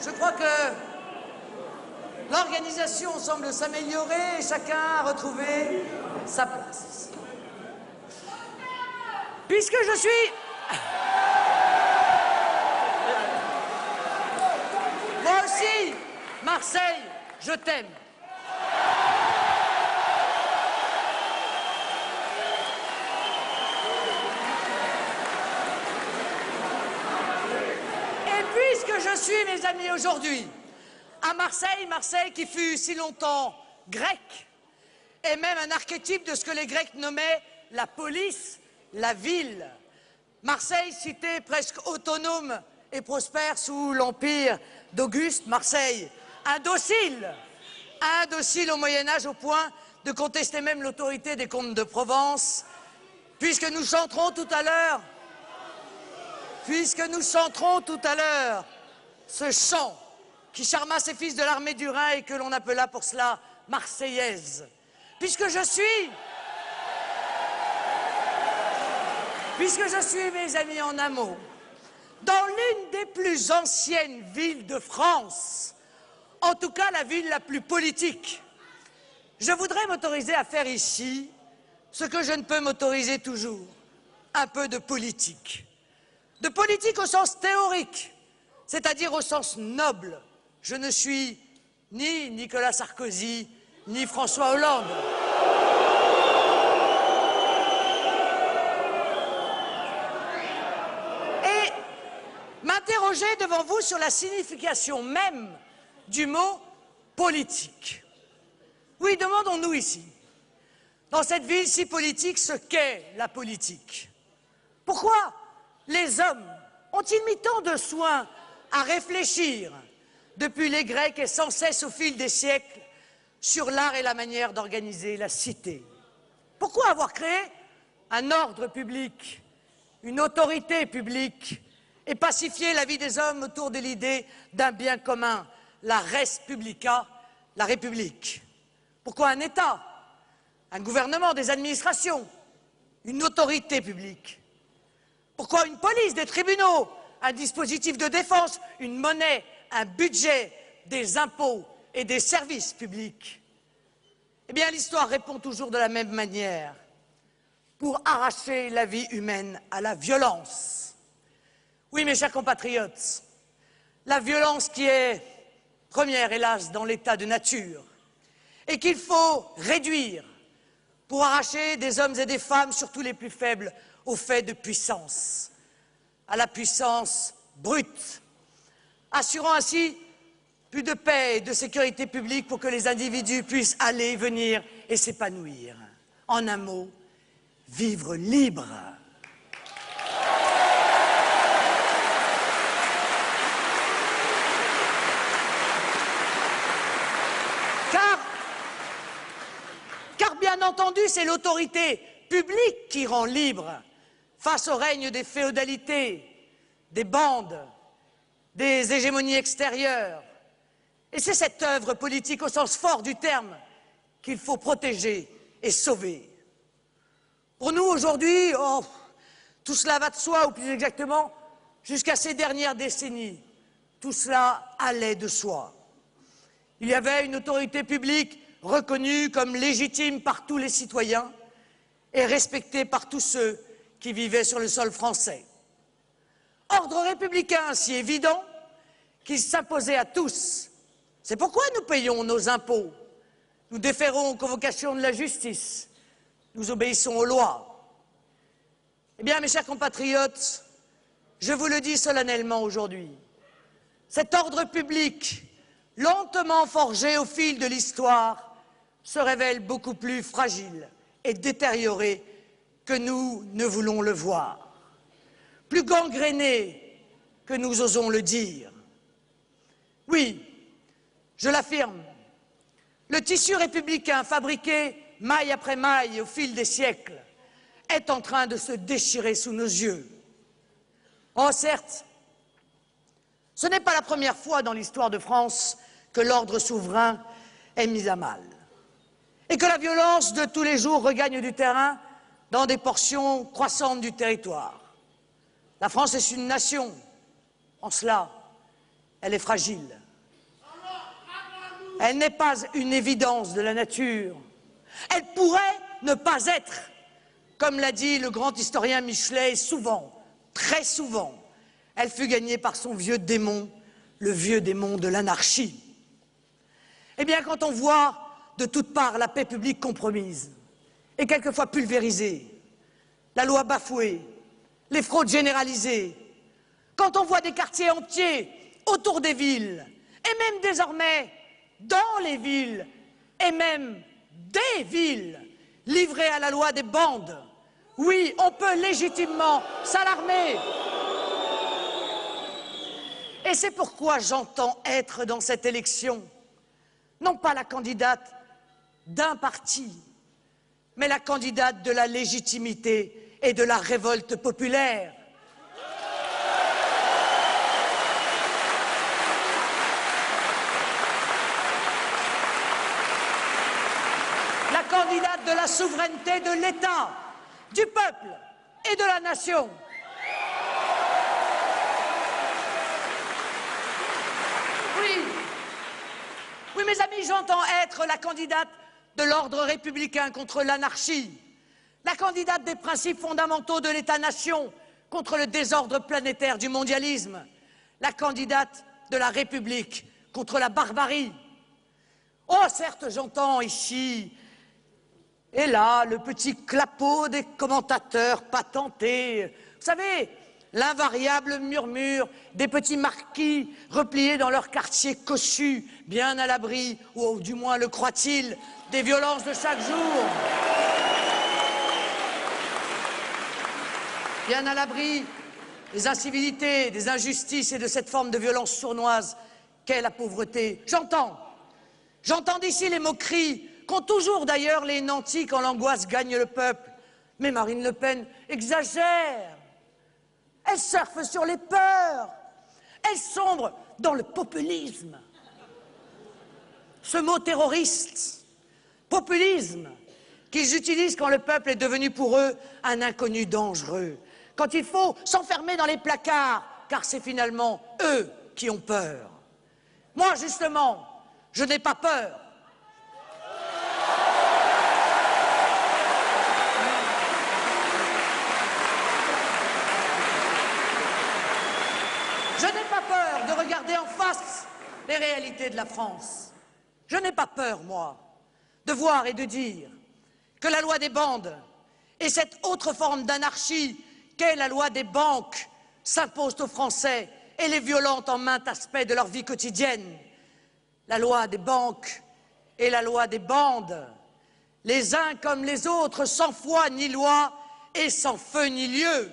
Je crois que l'organisation semble s'améliorer et chacun a retrouvé sa place. Puisque je suis... Moi aussi, Marseille, je t'aime. Puisque je suis, mes amis, aujourd'hui, à Marseille, Marseille qui fut si longtemps grecque, et même un archétype de ce que les Grecs nommaient la police, la ville. Marseille, cité presque autonome et prospère sous l'empire d'Auguste. Marseille, indocile au Moyen-Âge au point de contester même l'autorité des comtes de Provence, puisque nous chanterons tout à l'heure ce chant qui charma ces fils de l'armée du Rhin et que l'on appela pour cela Marseillaise. Puisque je suis, mes amis, en un mot, dans l'une des plus anciennes villes de France, en tout cas la ville la plus politique, je voudrais m'autoriser à faire ici ce que je ne peux m'autoriser toujours, un peu de politique. De politique au sens théorique, c'est-à-dire au sens noble. Je ne suis ni Nicolas Sarkozy, ni François Hollande. Et m'interroger devant vous sur la signification même du mot politique. Oui, demandons-nous ici, dans cette ville si politique, ce qu'est la politique. Pourquoi les hommes ont-ils mis tant de soin à réfléchir, depuis les Grecs et sans cesse au fil des siècles, sur l'art et la manière d'organiser la cité? Pourquoi avoir créé un ordre public, une autorité publique, et pacifié la vie des hommes autour de l'idée d'un bien commun, la res publica, la République? Pourquoi un État, un gouvernement, des administrations, une autorité publique? Pourquoi une police, des tribunaux, un dispositif de défense, une monnaie, un budget, des impôts et des services publics? Eh bien, l'histoire répond toujours de la même manière. Pour arracher la vie humaine à la violence. Oui, mes chers compatriotes, la violence qui est première, hélas, dans l'état de nature, et qu'il faut réduire pour arracher des hommes et des femmes, surtout les plus faibles, au fait de puissance, à la puissance brute, assurant ainsi plus de paix et de sécurité publique pour que les individus puissent aller, venir et s'épanouir. En un mot, vivre libre. Car bien entendu, c'est l'autorité publique qui rend libre face au règne des féodalités, des bandes, des hégémonies extérieures. Et c'est cette œuvre politique au sens fort du terme qu'il faut protéger et sauver. Pour nous, aujourd'hui, tout cela va de soi, ou plus exactement, jusqu'à ces dernières décennies, tout cela allait de soi. Il y avait une autorité publique reconnue comme légitime par tous les citoyens et respectée par tous ceux qui vivaient sur le sol français. Ordre républicain si évident qu'il s'imposait à tous. C'est pourquoi nous payons nos impôts, nous déférons aux convocations de la justice, nous obéissons aux lois. Eh bien, mes chers compatriotes, je vous le dis solennellement aujourd'hui, cet ordre public, lentement forgé au fil de l'histoire, se révèle beaucoup plus fragile et détérioré que nous ne voulons le voir, plus gangréné que nous osons le dire. Oui, je l'affirme, le tissu républicain fabriqué maille après maille au fil des siècles est en train de se déchirer sous nos yeux. Oh certes, ce n'est pas la première fois dans l'histoire de France que l'ordre souverain est mis à mal et que la violence de tous les jours regagne du terrain dans des portions croissantes du territoire. La France est une nation. En cela, elle est fragile. Elle n'est pas une évidence de la nature. Elle pourrait ne pas être, comme l'a dit le grand historien Michelet, souvent, très souvent, elle fut gagnée par son vieux démon, le vieux démon de l'anarchie. Eh bien, quand on voit de toutes parts la paix publique compromise et quelquefois pulvérisée, la loi bafouée, les fraudes généralisées, quand on voit des quartiers entiers autour des villes, et même désormais dans les villes, et même des villes, livrées à la loi des bandes, oui, on peut légitimement s'alarmer. Et c'est pourquoi j'entends être dans cette élection, non pas la candidate d'un parti, mais la candidate de la légitimité et de la révolte populaire. La candidate de la souveraineté de l'État, du peuple et de la nation. Oui, mes amis, j'entends être la candidate de l'ordre républicain contre l'anarchie, la candidate des principes fondamentaux de l'État-nation contre le désordre planétaire du mondialisme, la candidate de la République contre la barbarie. Oh, certes, j'entends ici et là le petit clapot des commentateurs patentés. Vous savez, l'invariable murmure des petits marquis repliés dans leur quartier cossu, bien à l'abri, ou du moins le croient-ils, des violences de chaque jour. Bien à l'abri des incivilités, des injustices et de cette forme de violence sournoise qu'est la pauvreté. J'entends d'ici les moqueries qu'ont toujours d'ailleurs les nantis quand l'angoisse gagne le peuple. Mais Marine Le Pen exagère. Elle surfe sur les peurs. Elle sombre dans le populisme. Ce mot terroriste, populisme, qu'ils utilisent quand le peuple est devenu pour eux un inconnu dangereux. Quand il faut s'enfermer dans les placards, car c'est finalement eux qui ont peur. Moi, justement, je n'ai pas peur. Je n'ai pas peur de regarder en face les réalités de la France. Je n'ai pas peur, moi, de voir et de dire que la loi des bandes et cette autre forme d'anarchie qu'est la loi des banques s'imposent aux Français et les violentent en maint aspect de leur vie quotidienne. La loi des banques et la loi des bandes, les uns comme les autres, sans foi ni loi et sans feu ni lieu.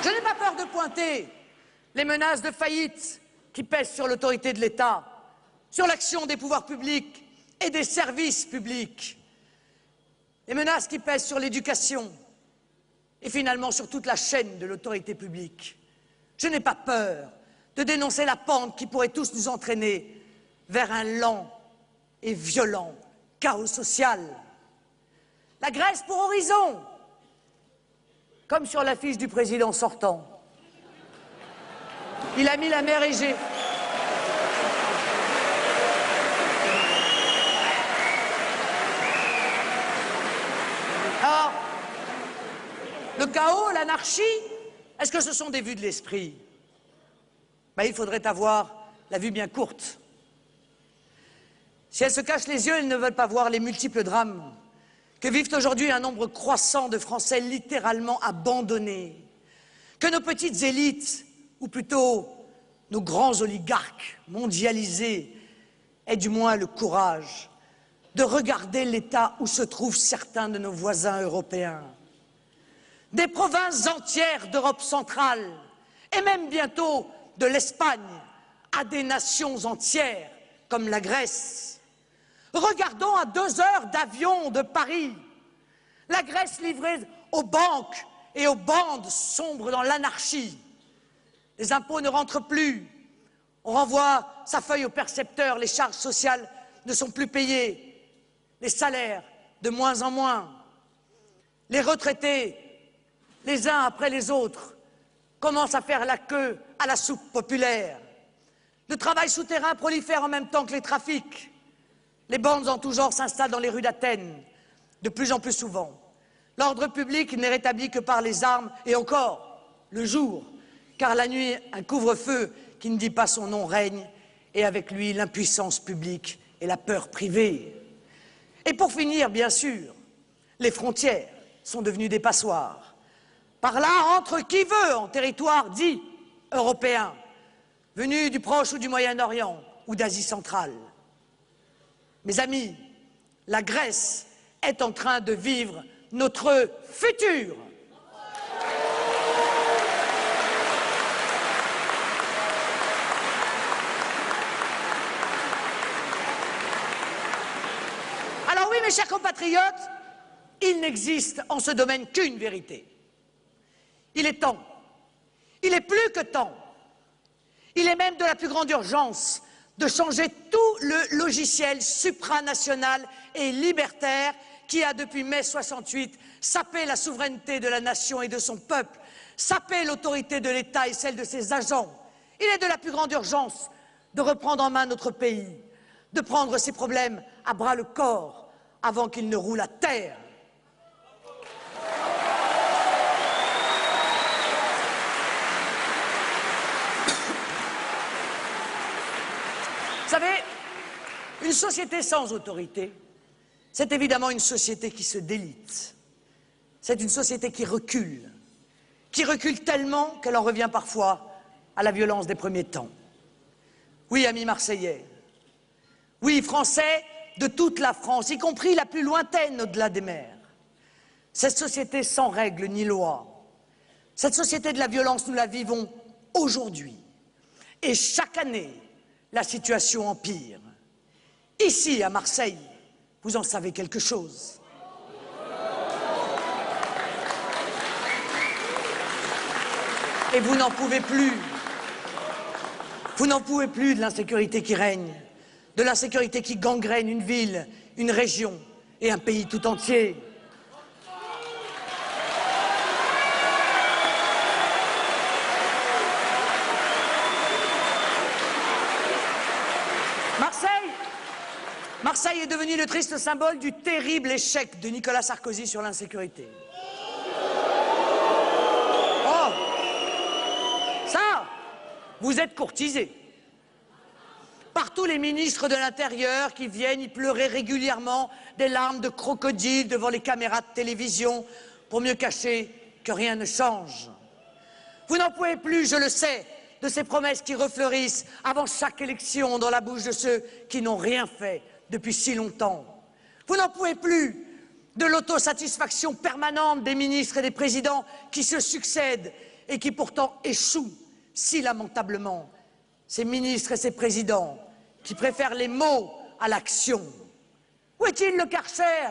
Je n'ai pas peur de pointer les menaces de faillite qui pèsent sur l'autorité de l'État, sur l'action des pouvoirs publics et des services publics, les menaces qui pèsent sur l'éducation et finalement sur toute la chaîne de l'autorité publique. Je n'ai pas peur de dénoncer la pente qui pourrait tous nous entraîner vers un lent et violent chaos social. La Grèce pour horizon, comme sur l'affiche du président sortant. Il a mis la mer Égée. Alors, le chaos, l'anarchie, est-ce que ce sont des vues de l'esprit? Ben, il faudrait avoir la vue bien courte. Si elles se cachent les yeux, elles ne veulent pas voir les multiples drames que vivent aujourd'hui un nombre croissant de Français littéralement abandonnés, que nos petites élites, ou plutôt nos grands oligarques mondialisés, aient du moins le courage de regarder l'état où se trouvent certains de nos voisins européens. Des provinces entières d'Europe centrale, et même bientôt de l'Espagne, à des nations entières comme la Grèce. Regardons à 2 heures d'avion de Paris, la Grèce livrée aux banques et aux bandes sombres dans l'anarchie. Les impôts ne rentrent plus, on renvoie sa feuille au percepteur, les charges sociales ne sont plus payées, les salaires de moins en moins. Les retraités, les uns après les autres, commencent à faire la queue à la soupe populaire. Le travail souterrain prolifère en même temps que les trafics. Les bandes en tout genre s'installent dans les rues d'Athènes, de plus en plus souvent. L'ordre public n'est rétabli que par les armes, et encore, le jour, car la nuit, un couvre-feu qui ne dit pas son nom règne, et avec lui l'impuissance publique et la peur privée. Et pour finir, bien sûr, les frontières sont devenues des passoires. Par là entre qui veut en territoire dit européen, venu du Proche ou du Moyen-Orient ou d'Asie centrale. Mes amis, la Grèce est en train de vivre notre futur. Alors oui, mes chers compatriotes, il n'existe en ce domaine qu'une vérité. Il est temps, il est plus que temps, il est même de la plus grande urgence de changer tout le logiciel supranational et libertaire qui a, depuis mai 68, sapé la souveraineté de la nation et de son peuple, sapé l'autorité de l'État et celle de ses agents. Il est de la plus grande urgence de reprendre en main notre pays, de prendre ses problèmes à bras-le-corps avant qu'ils ne roulent à terre. Vous savez, une société sans autorité, c'est évidemment une société qui se délite. C'est une société qui recule tellement qu'elle en revient parfois à la violence des premiers temps. Oui, amis marseillais, oui, Français de toute la France, y compris la plus lointaine au-delà des mers. Cette société sans règles ni loi, cette société de la violence, nous la vivons aujourd'hui. Et chaque année, la situation empire. Ici, à Marseille, vous en savez quelque chose. Et vous n'en pouvez plus. Vous n'en pouvez plus de l'insécurité qui règne, de l'insécurité qui gangrène une ville, une région et un pays tout entier. Marseille est devenu le triste symbole du terrible échec de Nicolas Sarkozy sur l'insécurité. Oh, ça, vous êtes courtisés par tous les ministres de l'Intérieur qui viennent y pleurer régulièrement des larmes de crocodile devant les caméras de télévision pour mieux cacher que rien ne change. Vous n'en pouvez plus, je le sais, de ces promesses qui refleurissent avant chaque élection dans la bouche de ceux qui n'ont rien fait depuis si longtemps. Vous n'en pouvez plus de l'autosatisfaction permanente des ministres et des présidents qui se succèdent et qui pourtant échouent si lamentablement. Ces ministres et ces présidents qui préfèrent les mots à l'action. Où est-il le Karcher ?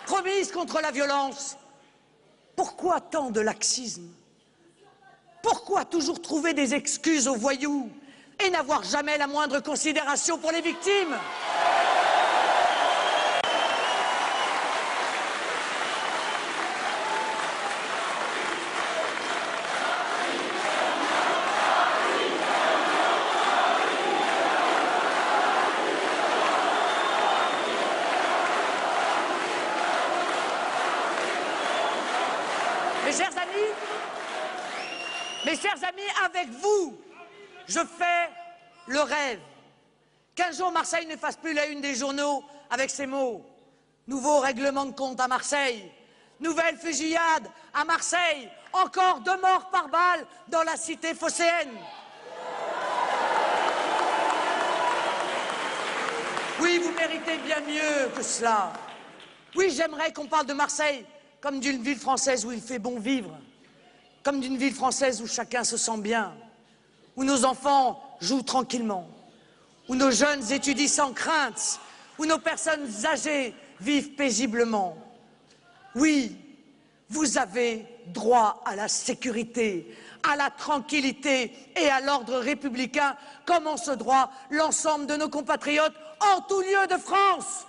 Promise contre la violence. Pourquoi tant de laxisme? Pourquoi toujours trouver des excuses aux voyous et n'avoir jamais la moindre considération pour les victimes? Mes chers amis, avec vous, je fais le rêve qu'un jour Marseille ne fasse plus la une des journaux avec ces mots. Nouveau règlement de compte à Marseille, nouvelle fusillade à Marseille, encore 2 morts par balle dans la cité phocéenne. Oui, vous méritez bien mieux que cela. Oui, j'aimerais qu'on parle de Marseille comme d'une ville française où il fait bon vivre, comme d'une ville française où chacun se sent bien, où nos enfants jouent tranquillement, où nos jeunes étudient sans crainte, où nos personnes âgées vivent paisiblement. Oui, Vous avez droit à la sécurité, à la tranquillité et à l'ordre républicain, comme en ce droit l'ensemble de nos compatriotes en tout lieu de France.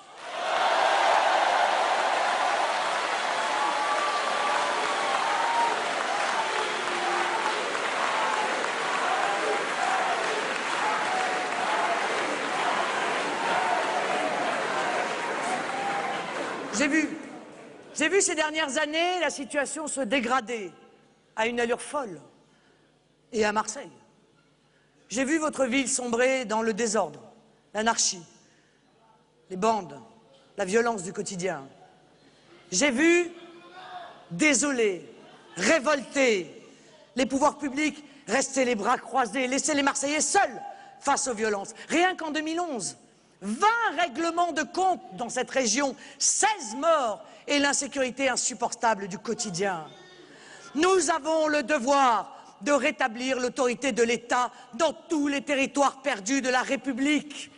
J'ai vu ces dernières années la situation se dégrader à une allure folle, et à Marseille. J'ai vu votre ville sombrer dans le désordre, l'anarchie, les bandes, la violence du quotidien. J'ai vu, désolés, révoltés, les pouvoirs publics rester les bras croisés, laisser les Marseillais seuls face aux violences. Rien qu'en 2011, 20 règlements de compte dans cette région, 16 morts et l'insécurité insupportable du quotidien. Nous avons le devoir de rétablir l'autorité de l'État dans tous les territoires perdus de la République.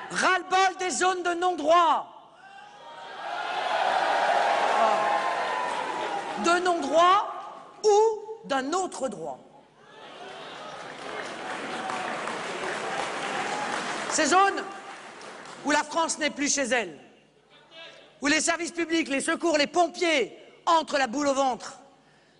Ras-le-bol des zones de non-droit. De non-droit ou d'un autre droit. Ces zones où la France n'est plus chez elle, où les services publics, les secours, les pompiers entrent la boule au ventre,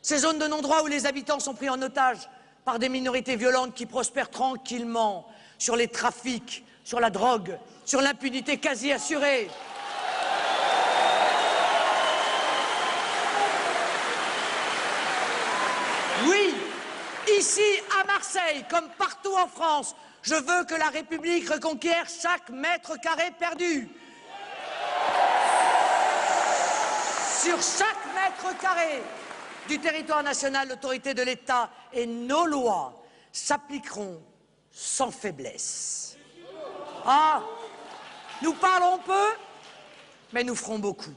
ces zones de non-droit où les habitants sont pris en otage par des minorités violentes qui prospèrent tranquillement sur les trafics, sur la drogue, sur l'impunité quasi assurée. Oui, ici à Marseille, comme partout en France, je veux que la République reconquiert chaque mètre carré perdu. Sur chaque mètre carré du territoire national, l'autorité de l'État et nos lois s'appliqueront sans faiblesse. Ah, nous parlerons peu, mais nous ferons beaucoup.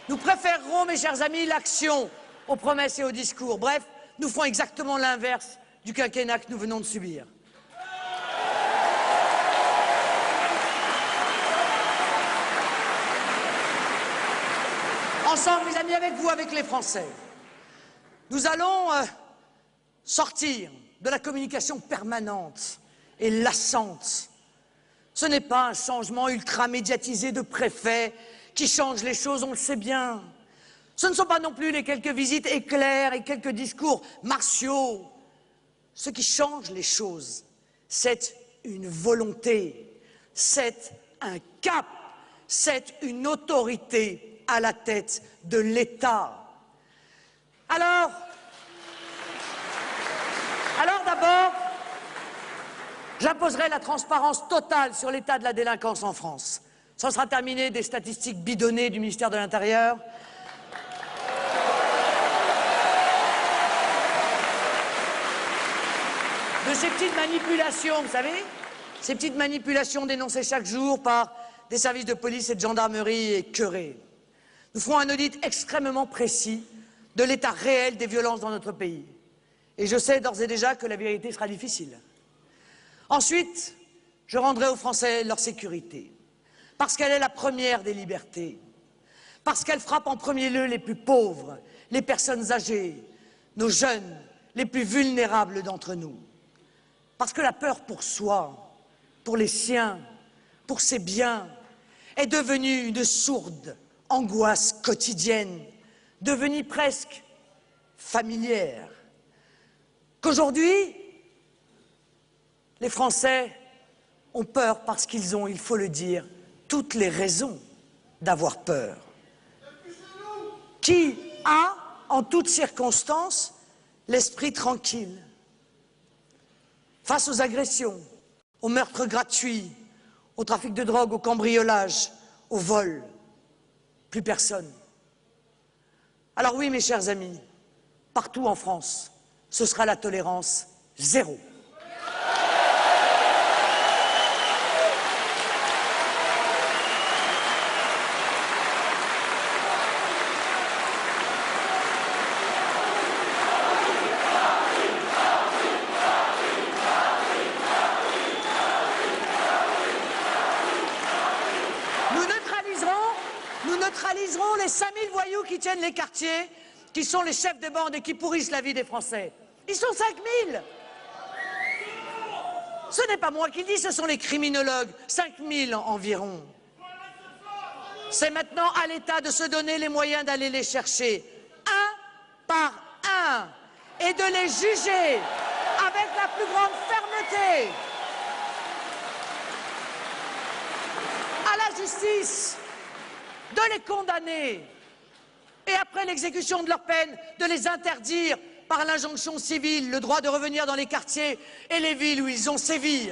Nous préférerons, mes chers amis, l'action aux promesses et aux discours. Bref, nous ferons exactement l'inverse du quinquennat que nous venons de subir. Ensemble, mes amis, avec vous, avec les Français, nous allons sortir de la communication permanente et lassante. Ce n'est pas un changement ultra-médiatisé de préfet qui change les choses, on le sait bien. Ce ne sont pas non plus les quelques visites éclairs et quelques discours martiaux. Ce qui change les choses, c'est une volonté, c'est un cap, c'est une autorité à la tête de l'État. Alors d'abord, j'imposerai la transparence totale sur l'état de la délinquance en France. Ça sera terminé des statistiques bidonnées du ministère de l'Intérieur. De ces petites manipulations, vous savez, ces petites manipulations dénoncées chaque jour par des services de police et de gendarmerie écœurés. Nous ferons un audit extrêmement précis de l'état réel des violences dans notre pays. Et je sais d'ores et déjà que la vérité sera difficile. Ensuite, je rendrai aux Français leur sécurité, parce qu'elle est la première des libertés, parce qu'elle frappe en premier lieu les plus pauvres, les personnes âgées, nos jeunes, les plus vulnérables d'entre nous. Parce que la peur pour soi, pour les siens, pour ses biens, est devenue une sourde angoisse quotidienne, devenue presque familière. Qu'aujourd'hui, les Français ont peur parce qu'ils ont, il faut le dire, toutes les raisons d'avoir peur. Qui a, en toutes circonstances, l'esprit tranquille face aux agressions, aux meurtres gratuits, au trafic de drogue, au cambriolage, au vol? Plus personne. Alors oui, mes chers amis, partout en France, ce sera la tolérance zéro. les 5000 voyous qui tiennent les quartiers, qui sont les chefs de bande et qui pourrissent la vie des Français. Ils sont 5000. Ce n'est pas moi qui le dis, ce sont les criminologues, 5000 environ. C'est maintenant à l'État de se donner les moyens d'aller les chercher, un par un, et de les juger avec la plus grande fermeté. À la justice de les condamner et après l'exécution de leur peine, de les interdire par l'injonction civile le droit de revenir dans les quartiers et les villes où ils ont sévi.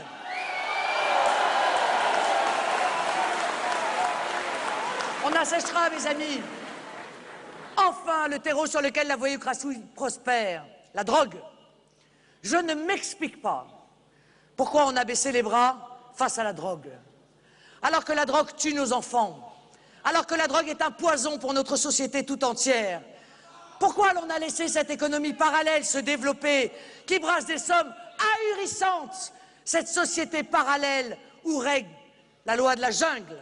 On assèchera, mes amis, enfin le terreau sur lequel la voyoucratie prospère, la drogue. Je ne m'explique pas pourquoi on a baissé les bras face à la drogue, alors que la drogue tue nos enfants, alors que la drogue est un poison pour notre société tout entière. Pourquoi l'on a laissé cette économie parallèle se développer, qui brasse des sommes ahurissantes, cette société parallèle où règne la loi de la jungle?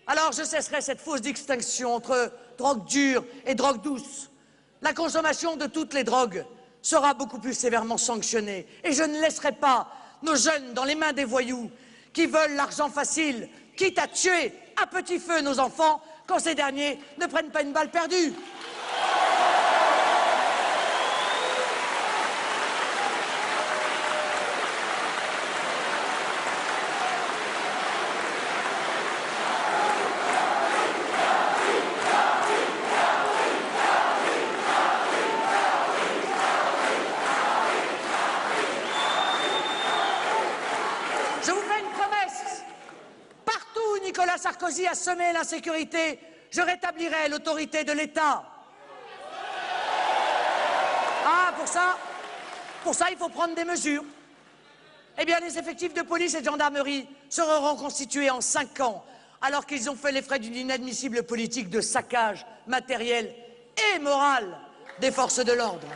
Alors je cesserai cette fausse distinction entre drogue dure et drogue douce. La consommation de toutes les drogues sera beaucoup plus sévèrement sanctionnée. Et je ne laisserai pas nos jeunes dans les mains des voyous qui veulent l'argent facile, quitte à tuer à petit feu nos enfants quand ces derniers ne prennent pas une balle perdue. Je vous fais une promesse. Partout où Nicolas Sarkozy a semé l'insécurité, je rétablirai l'autorité de l'État. Ah, pour ça, il faut prendre des mesures. Eh bien, les effectifs de police et de gendarmerie seront reconstitués en 5 ans, alors qu'ils ont fait les frais d'une inadmissible politique de saccage matériel et moral des forces de l'ordre.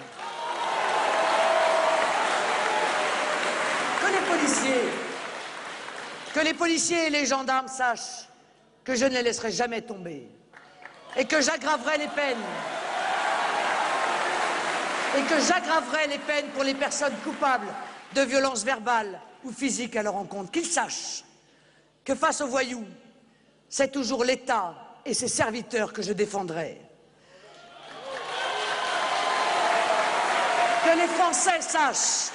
Que les policiers et les gendarmes sachent que je ne les laisserai jamais tomber et que j'aggraverai les peines. Pour les personnes coupables de violences verbales ou physiques à leur encontre. Qu'ils sachent que face aux voyous, c'est toujours l'État et ses serviteurs que je défendrai. Que les Français sachent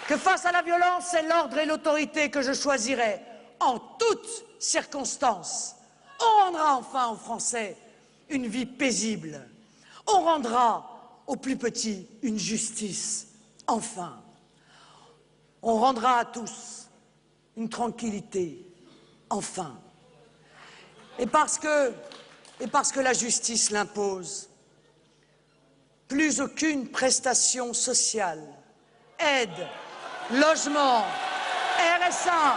que face à la violence, c'est l'ordre et l'autorité que je choisirai en toutes circonstances. On rendra enfin aux Français une vie paisible. On rendra aux plus petits une justice, enfin. On rendra à tous une tranquillité, enfin. Et parce que la justice l'impose, plus aucune prestation sociale, aide, logement, RSA,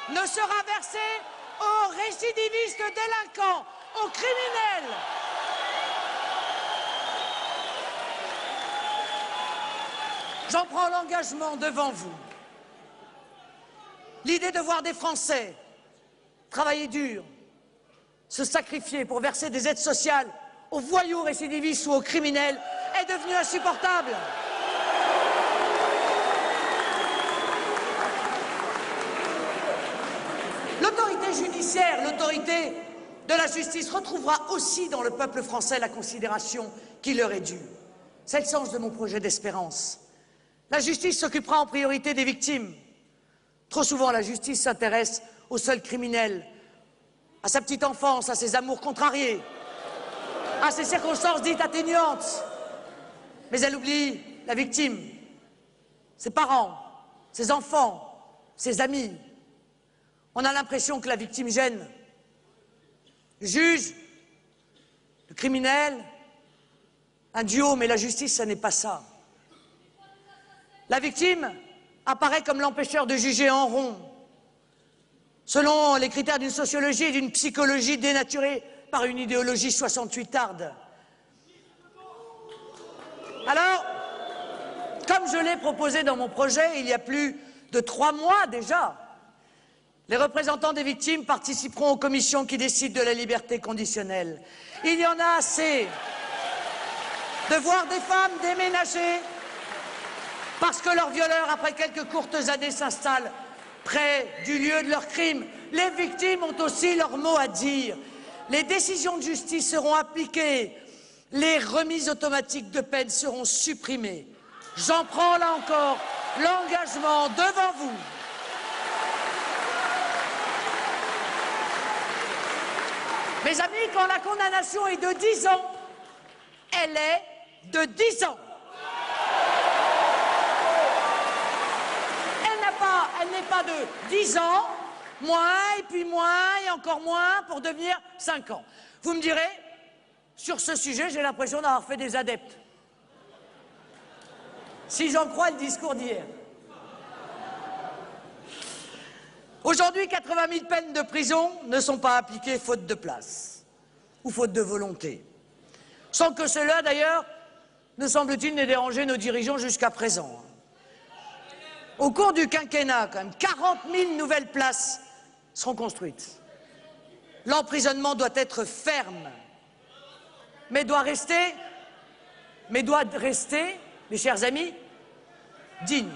ne sera versé aux récidivistes délinquants, aux criminels. J'en prends l'engagement devant vous. L'idée de voir des Français travailler dur, se sacrifier pour verser des aides sociales aux voyous récidivistes ou aux criminels est devenue insupportable. L'autorité judiciaire, l'autorité de la justice retrouvera aussi dans le peuple français la considération qui leur est due. C'est le sens de mon projet d'espérance. La justice s'occupera en priorité des victimes. Trop souvent, la justice s'intéresse aux seuls criminels, à sa petite enfance, à ses amours contrariés, à ses circonstances dites atténuantes. Mais elle oublie la victime, ses parents, ses enfants, ses amis. On a l'impression que la victime gêne. Le juge, le criminel, un duo, mais la justice, ça n'est pas ça. La victime apparaît comme l'empêcheur de juger en rond, selon les critères d'une sociologie et d'une psychologie dénaturée par une idéologie 68arde. Alors, comme je l'ai proposé dans mon projet il y a plus de 3 mois déjà, les représentants des victimes participeront aux commissions qui décident de la liberté conditionnelle. Il y en a assez de voir des femmes déménager parce que leurs violeurs, après quelques courtes années, s'installent près du lieu de leur crime. Les victimes ont aussi leur mot à dire. Les décisions de justice seront appliquées. Les remises automatiques de peine seront supprimées. J'en prends là encore l'engagement devant vous. Mes amis, quand la condamnation est de 10 ans, elle est de 10 ans. Elle n'est pas de 10 ans, moins, et puis moins, et encore moins, pour devenir 5 ans. Vous me direz, sur ce sujet, j'ai l'impression d'avoir fait des adeptes. Si j'en crois le discours d'hier. Aujourd'hui, 80 000 peines de prison ne sont pas appliquées faute de place ou faute de volonté. Sans que cela, d'ailleurs, ne semble-t-il, n'ait dérangé nos dirigeants jusqu'à présent. Au cours du quinquennat, quand même, 40 000 nouvelles places seront construites. L'emprisonnement doit être ferme, mais doit rester, mes chers amis, digne.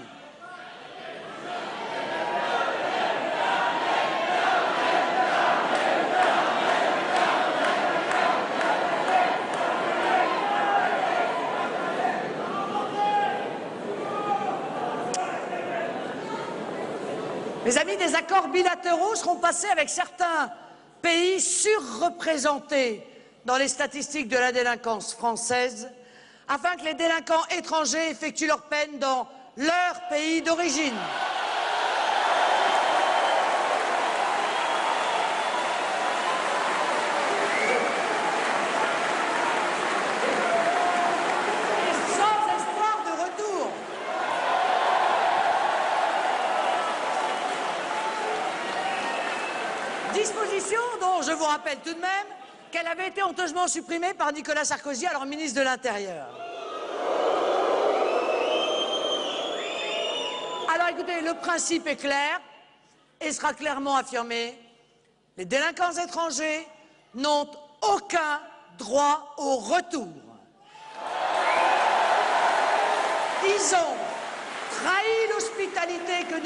Mes amis, des accords bilatéraux seront passés avec certains pays surreprésentés dans les statistiques de la délinquance française, afin que les délinquants étrangers effectuent leur peine dans leur pays d'origine. Et sans espoir de retour. Disposition dont je vous rappelle tout de même qu'elle avait été honteusement supprimée par Nicolas Sarkozy, alors ministre de l'Intérieur. Alors écoutez, le principe est clair et sera clairement affirmé. Les délinquants étrangers n'ont aucun droit au retour. Ils ont trahi l'hospitalité que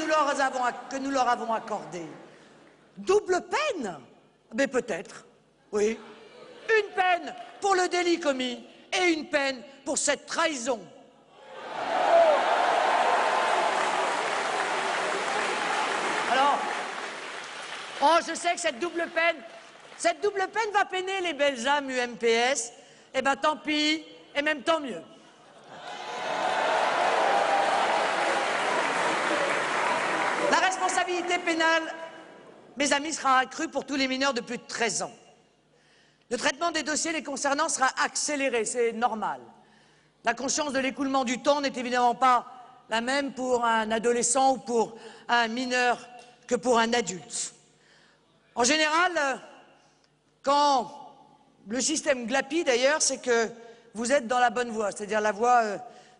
nous leur avons accordée. Double peine? Mais peut-être, oui. Une peine pour le délit commis et une peine pour cette trahison. Alors, oh, je sais que cette double peine va peiner les belles âmes UMPS. Eh ben tant pis, et même tant mieux. La responsabilité pénale, mes amis, sera accrue pour tous les mineurs de plus de 13 ans. Le traitement des dossiers les concernant sera accéléré, c'est normal. La conscience de l'écoulement du temps n'est évidemment pas la même pour un adolescent ou pour un mineur que pour un adulte. En général, quand le système glapit d'ailleurs, c'est que vous êtes dans la bonne voie, c'est-à-dire la voie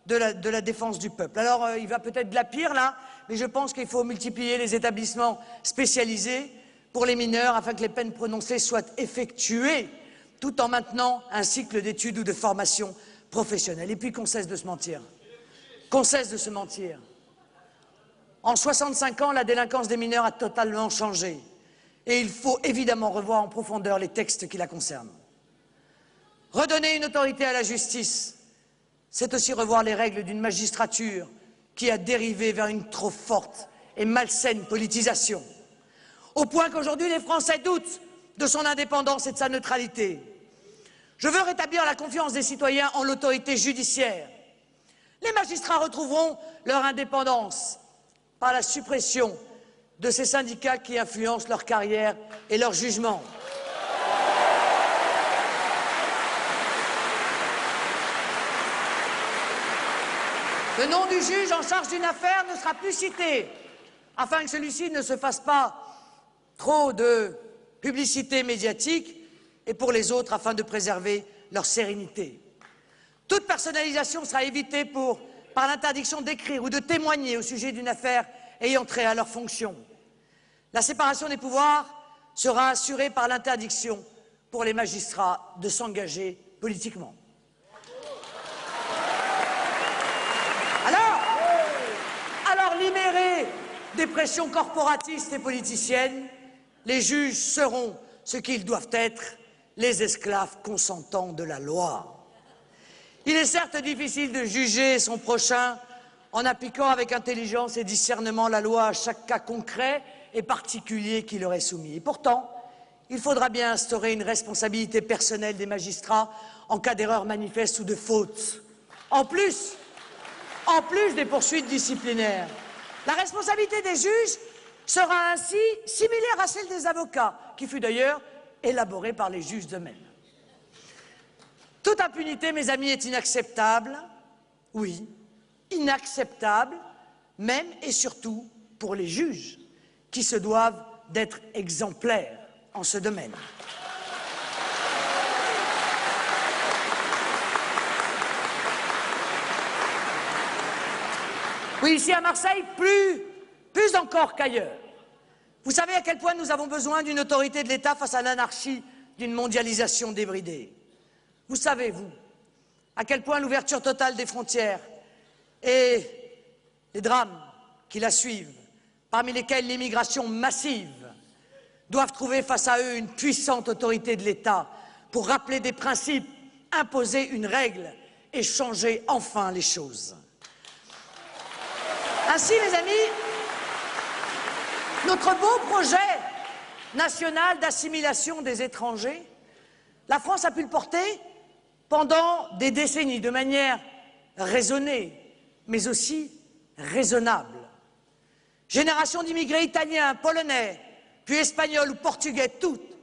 de la défense du peuple. Alors il va peut-être glapir là, mais je pense qu'il faut multiplier les établissements spécialisés pour les mineurs afin que les peines prononcées soient effectuées tout en maintenant un cycle d'études ou de formation professionnelle. Et puis qu'on cesse de se mentir. Qu'on cesse de se mentir. En 65 ans, la délinquance des mineurs a totalement changé. Et il faut évidemment revoir en profondeur les textes qui la concernent. Redonner une autorité à la justice, c'est aussi revoir les règles d'une magistrature qui a dérivé vers une trop forte et malsaine politisation. Au point qu'aujourd'hui, les Français doutent de son indépendance et de sa neutralité. Je veux rétablir la confiance des citoyens en l'autorité judiciaire. Les magistrats retrouveront leur indépendance par la suppression de ces syndicats qui influencent leur carrière et leur jugement. Le nom du juge en charge d'une affaire ne sera plus cité, afin que celui-ci ne se fasse pas trop de publicité médiatique, et pour les autres, afin de préserver leur sérénité. Toute personnalisation sera évitée par l'interdiction d'écrire ou de témoigner au sujet d'une affaire ayant trait à leur fonction. La séparation des pouvoirs sera assurée par l'interdiction pour les magistrats de s'engager politiquement. Alors libérés des pressions corporatistes et politiciennes, les juges seront ce qu'ils doivent être, les esclaves consentants de la loi. Il est certes difficile de juger son prochain en appliquant avec intelligence et discernement la loi à chaque cas concret et particulier qui leur est soumis. Et pourtant, il faudra bien instaurer une responsabilité personnelle des magistrats en cas d'erreur manifeste ou de faute. En plus des poursuites disciplinaires. La responsabilité des juges sera ainsi similaire à celle des avocats, qui fut d'ailleurs élaborée par les juges eux-mêmes. Toute impunité, mes amis, est inacceptable, oui, inacceptable, même et surtout pour les juges, qui se doivent d'être exemplaires en ce domaine. Oui, ici à Marseille, plus encore qu'ailleurs. Vous savez à quel point nous avons besoin d'une autorité de l'État face à l'anarchie d'une mondialisation débridée. Vous savez, vous, à quel point l'ouverture totale des frontières et les drames qui la suivent, parmi lesquels l'immigration massive, doivent trouver face à eux une puissante autorité de l'État pour rappeler des principes, imposer une règle et changer enfin les choses. Ainsi, mes amis, notre beau projet national d'assimilation des étrangers, la France a pu le porter pendant des décennies de manière raisonnée, mais aussi raisonnable. Générations d'immigrés italiens, polonais, puis espagnols ou portugais, toutes,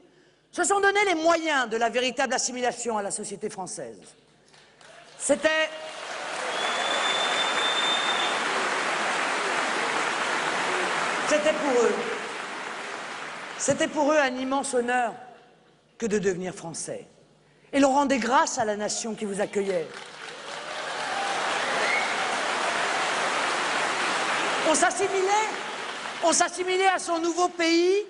se sont donné les moyens de la véritable assimilation à la société française. C'était pour eux un immense honneur que de devenir français. Et l'on rendait grâce à la nation qui vous accueillait. On s'assimilait à son nouveau pays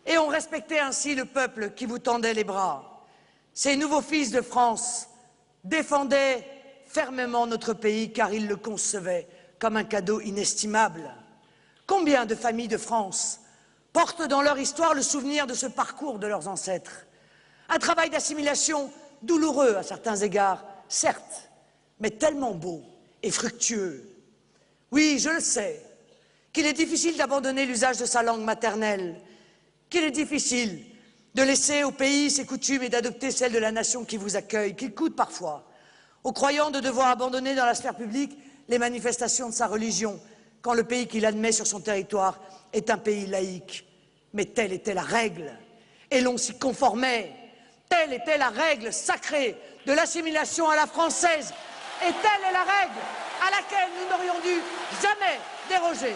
et on respectait ainsi le peuple qui vous tendait les bras. Ces nouveaux fils de France défendaient fermement notre pays car ils le concevaient comme un cadeau inestimable. Combien de familles de France portent dans leur histoire le souvenir de ce parcours de leurs ancêtres? Un travail d'assimilation douloureux à certains égards, certes, mais tellement beau et fructueux. Oui, je le sais, qu'il est difficile d'abandonner l'usage de sa langue maternelle, qu'il est difficile de laisser au pays ses coutumes et d'adopter celles de la nation qui vous accueille, qu'il coûte parfois aux croyants de devoir abandonner dans la sphère publique les manifestations de sa religion, quand le pays qu'il admet sur son territoire est un pays laïque. Mais telle était la règle, et l'on s'y conformait. Telle était la règle sacrée de l'assimilation à la française, et telle est la règle à laquelle nous n'aurions dû jamais déroger.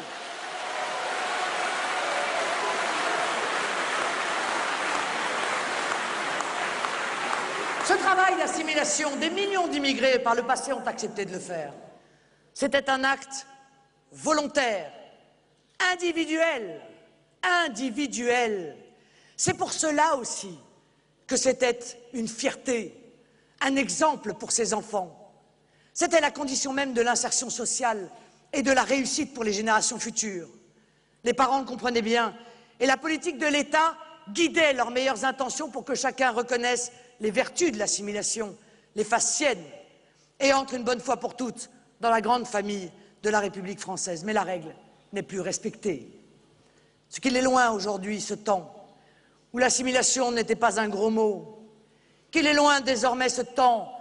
Ce travail d'assimilation, des millions d'immigrés par le passé ont accepté de le faire. C'était un acte volontaire, individuel. C'est pour cela aussi que c'était une fierté, un exemple pour ces enfants. C'était la condition même de l'insertion sociale et de la réussite pour les générations futures. Les parents le comprenaient bien et la politique de l'État guidait leurs meilleures intentions pour que chacun reconnaisse les vertus de l'assimilation, les fasse siennes et entre une bonne fois pour toutes dans la grande famille de la République française. Mais la règle n'est plus respectée. Ce qu'il est loin aujourd'hui, ce temps où l'assimilation n'était pas un gros mot, qu'il est loin désormais ce temps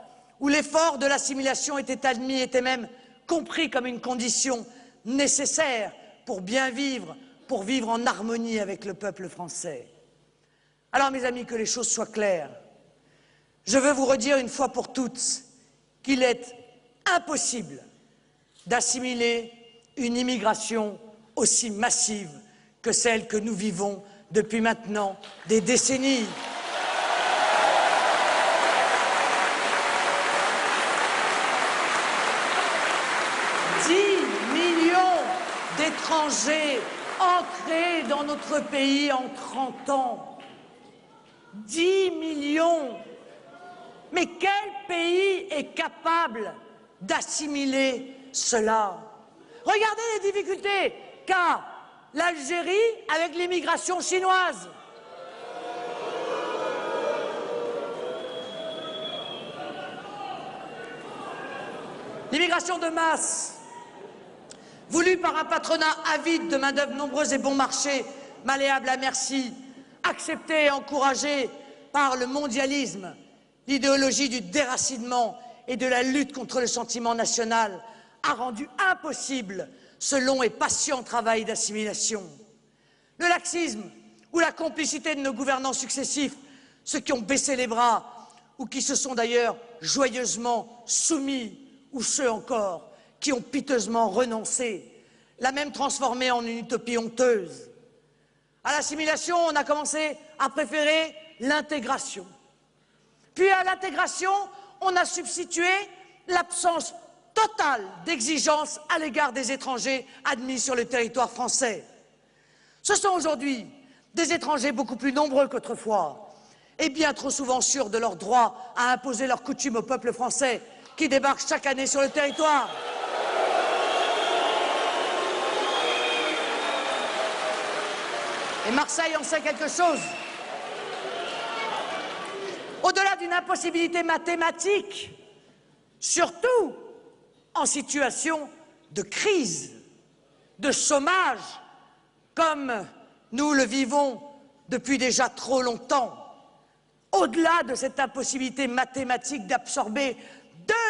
où l'effort de l'assimilation était admis, était même compris comme une condition nécessaire pour bien vivre, pour vivre en harmonie avec le peuple français. Alors, mes amis, que les choses soient claires. Je veux vous redire une fois pour toutes qu'il est impossible d'assimiler une immigration aussi massive que celle que nous vivons depuis maintenant des décennies. D'étrangers ancrés dans notre pays en 30 ans. 10 millions. Mais quel pays est capable d'assimiler cela? Regardez les difficultés qu'a l'Algérie avec l'immigration chinoise. L'immigration de masse, voulu par un patronat avide de main-d'œuvre nombreuse et bon marché, malléable à merci, accepté et encouragé par le mondialisme, l'idéologie du déracinement et de la lutte contre le sentiment national, a rendu impossible ce long et patient travail d'assimilation. Le laxisme ou la complicité de nos gouvernants successifs, ceux qui ont baissé les bras ou qui se sont d'ailleurs joyeusement soumis, ou ceux encore qui ont piteusement renoncé, l'a même transformée en une utopie honteuse. À l'assimilation, on a commencé à préférer l'intégration. Puis à l'intégration, on a substitué l'absence totale d'exigence à l'égard des étrangers admis sur le territoire français. Ce sont aujourd'hui des étrangers beaucoup plus nombreux qu'autrefois et bien trop souvent sûrs de leur droit à imposer leurs coutumes au peuple français qui débarquent chaque année sur le territoire. Et Marseille en sait quelque chose. Au-delà d'une impossibilité mathématique, surtout en situation de crise, de chômage, comme nous le vivons depuis déjà trop longtemps, au-delà de cette impossibilité mathématique d'absorber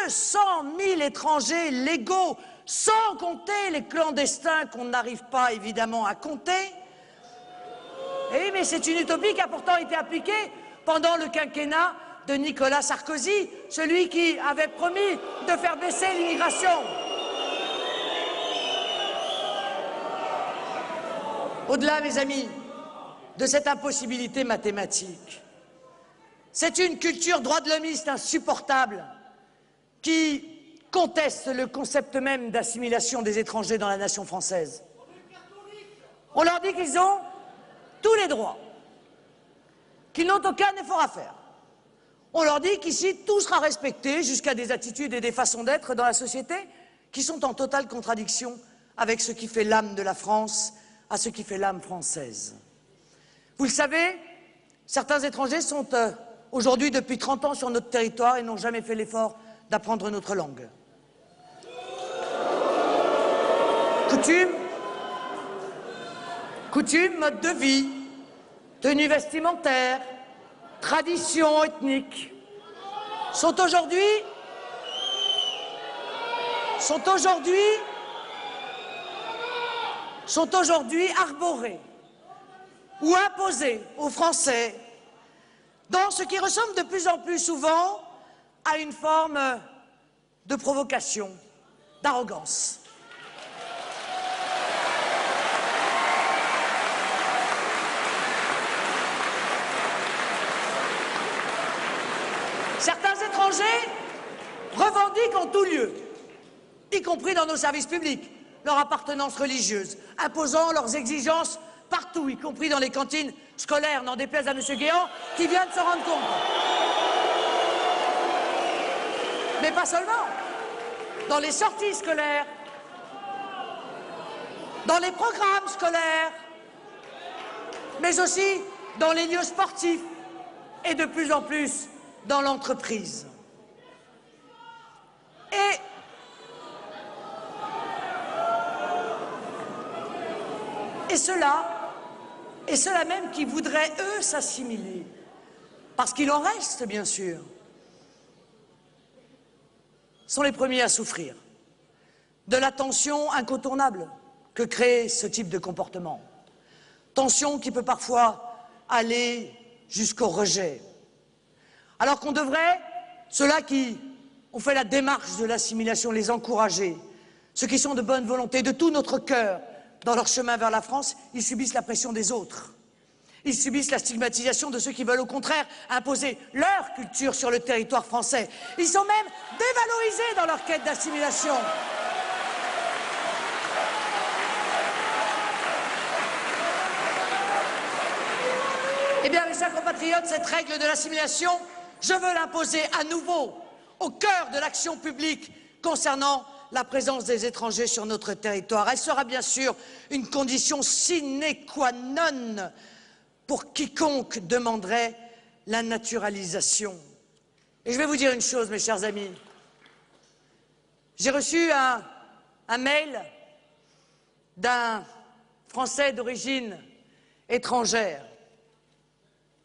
200 000 étrangers légaux, sans compter les clandestins qu'on n'arrive pas évidemment à compter. Eh, mais c'est une utopie qui a pourtant été appliquée pendant le quinquennat de Nicolas Sarkozy, celui qui avait promis de faire baisser l'immigration. Au-delà, mes amis, de cette impossibilité mathématique, c'est une culture droit de l'homiste insupportable qui conteste le concept même d'assimilation des étrangers dans la nation française. On leur dit qu'ils ont tous les droits, qu'ils n'ont aucun effort à faire. On leur dit qu'ici, tout sera respecté jusqu'à des attitudes et des façons d'être dans la société qui sont en totale contradiction avec ce qui fait l'âme de la France, à ce qui fait l'âme française. Vous le savez, certains étrangers sont aujourd'hui depuis 30 ans sur notre territoire et n'ont jamais fait l'effort d'apprendre notre langue. Coutumes, mode de vie, tenue vestimentaire, traditions ethniques sont aujourd'hui arborées ou imposées aux Français dans ce qui ressemble de plus en plus souvent à une forme de provocation, d'arrogance. Certains étrangers revendiquent en tout lieu, y compris dans nos services publics, leur appartenance religieuse, imposant leurs exigences partout, y compris dans les cantines scolaires, n'en déplaise à M. Guéant, qui vient de se rendre compte. Mais pas seulement. Dans les sorties scolaires, dans les programmes scolaires, mais aussi dans les lieux sportifs et de plus en plus dans l'entreprise. Et ceux-là même qui voudraient, eux, s'assimiler, parce qu'il en reste, bien sûr, sont les premiers à souffrir de la tension incontournable que crée ce type de comportement. Tension qui peut parfois aller jusqu'au rejet. Alors qu'on devrait, ceux-là qui ont fait la démarche de l'assimilation, les encourager, ceux qui sont de bonne volonté, de tout notre cœur, dans leur chemin vers la France, ils subissent la pression des autres. Ils subissent la stigmatisation de ceux qui veulent au contraire imposer leur culture sur le territoire français. Ils sont même dévalorisés dans leur quête d'assimilation. Eh bien, mes chers compatriotes, cette règle de l'assimilation, je veux l'imposer à nouveau au cœur de l'action publique concernant la présence des étrangers sur notre territoire. Elle sera bien sûr une condition sine qua non pour quiconque demanderait la naturalisation. Et je vais vous dire une chose, mes chers amis. J'ai reçu un mail d'un Français d'origine étrangère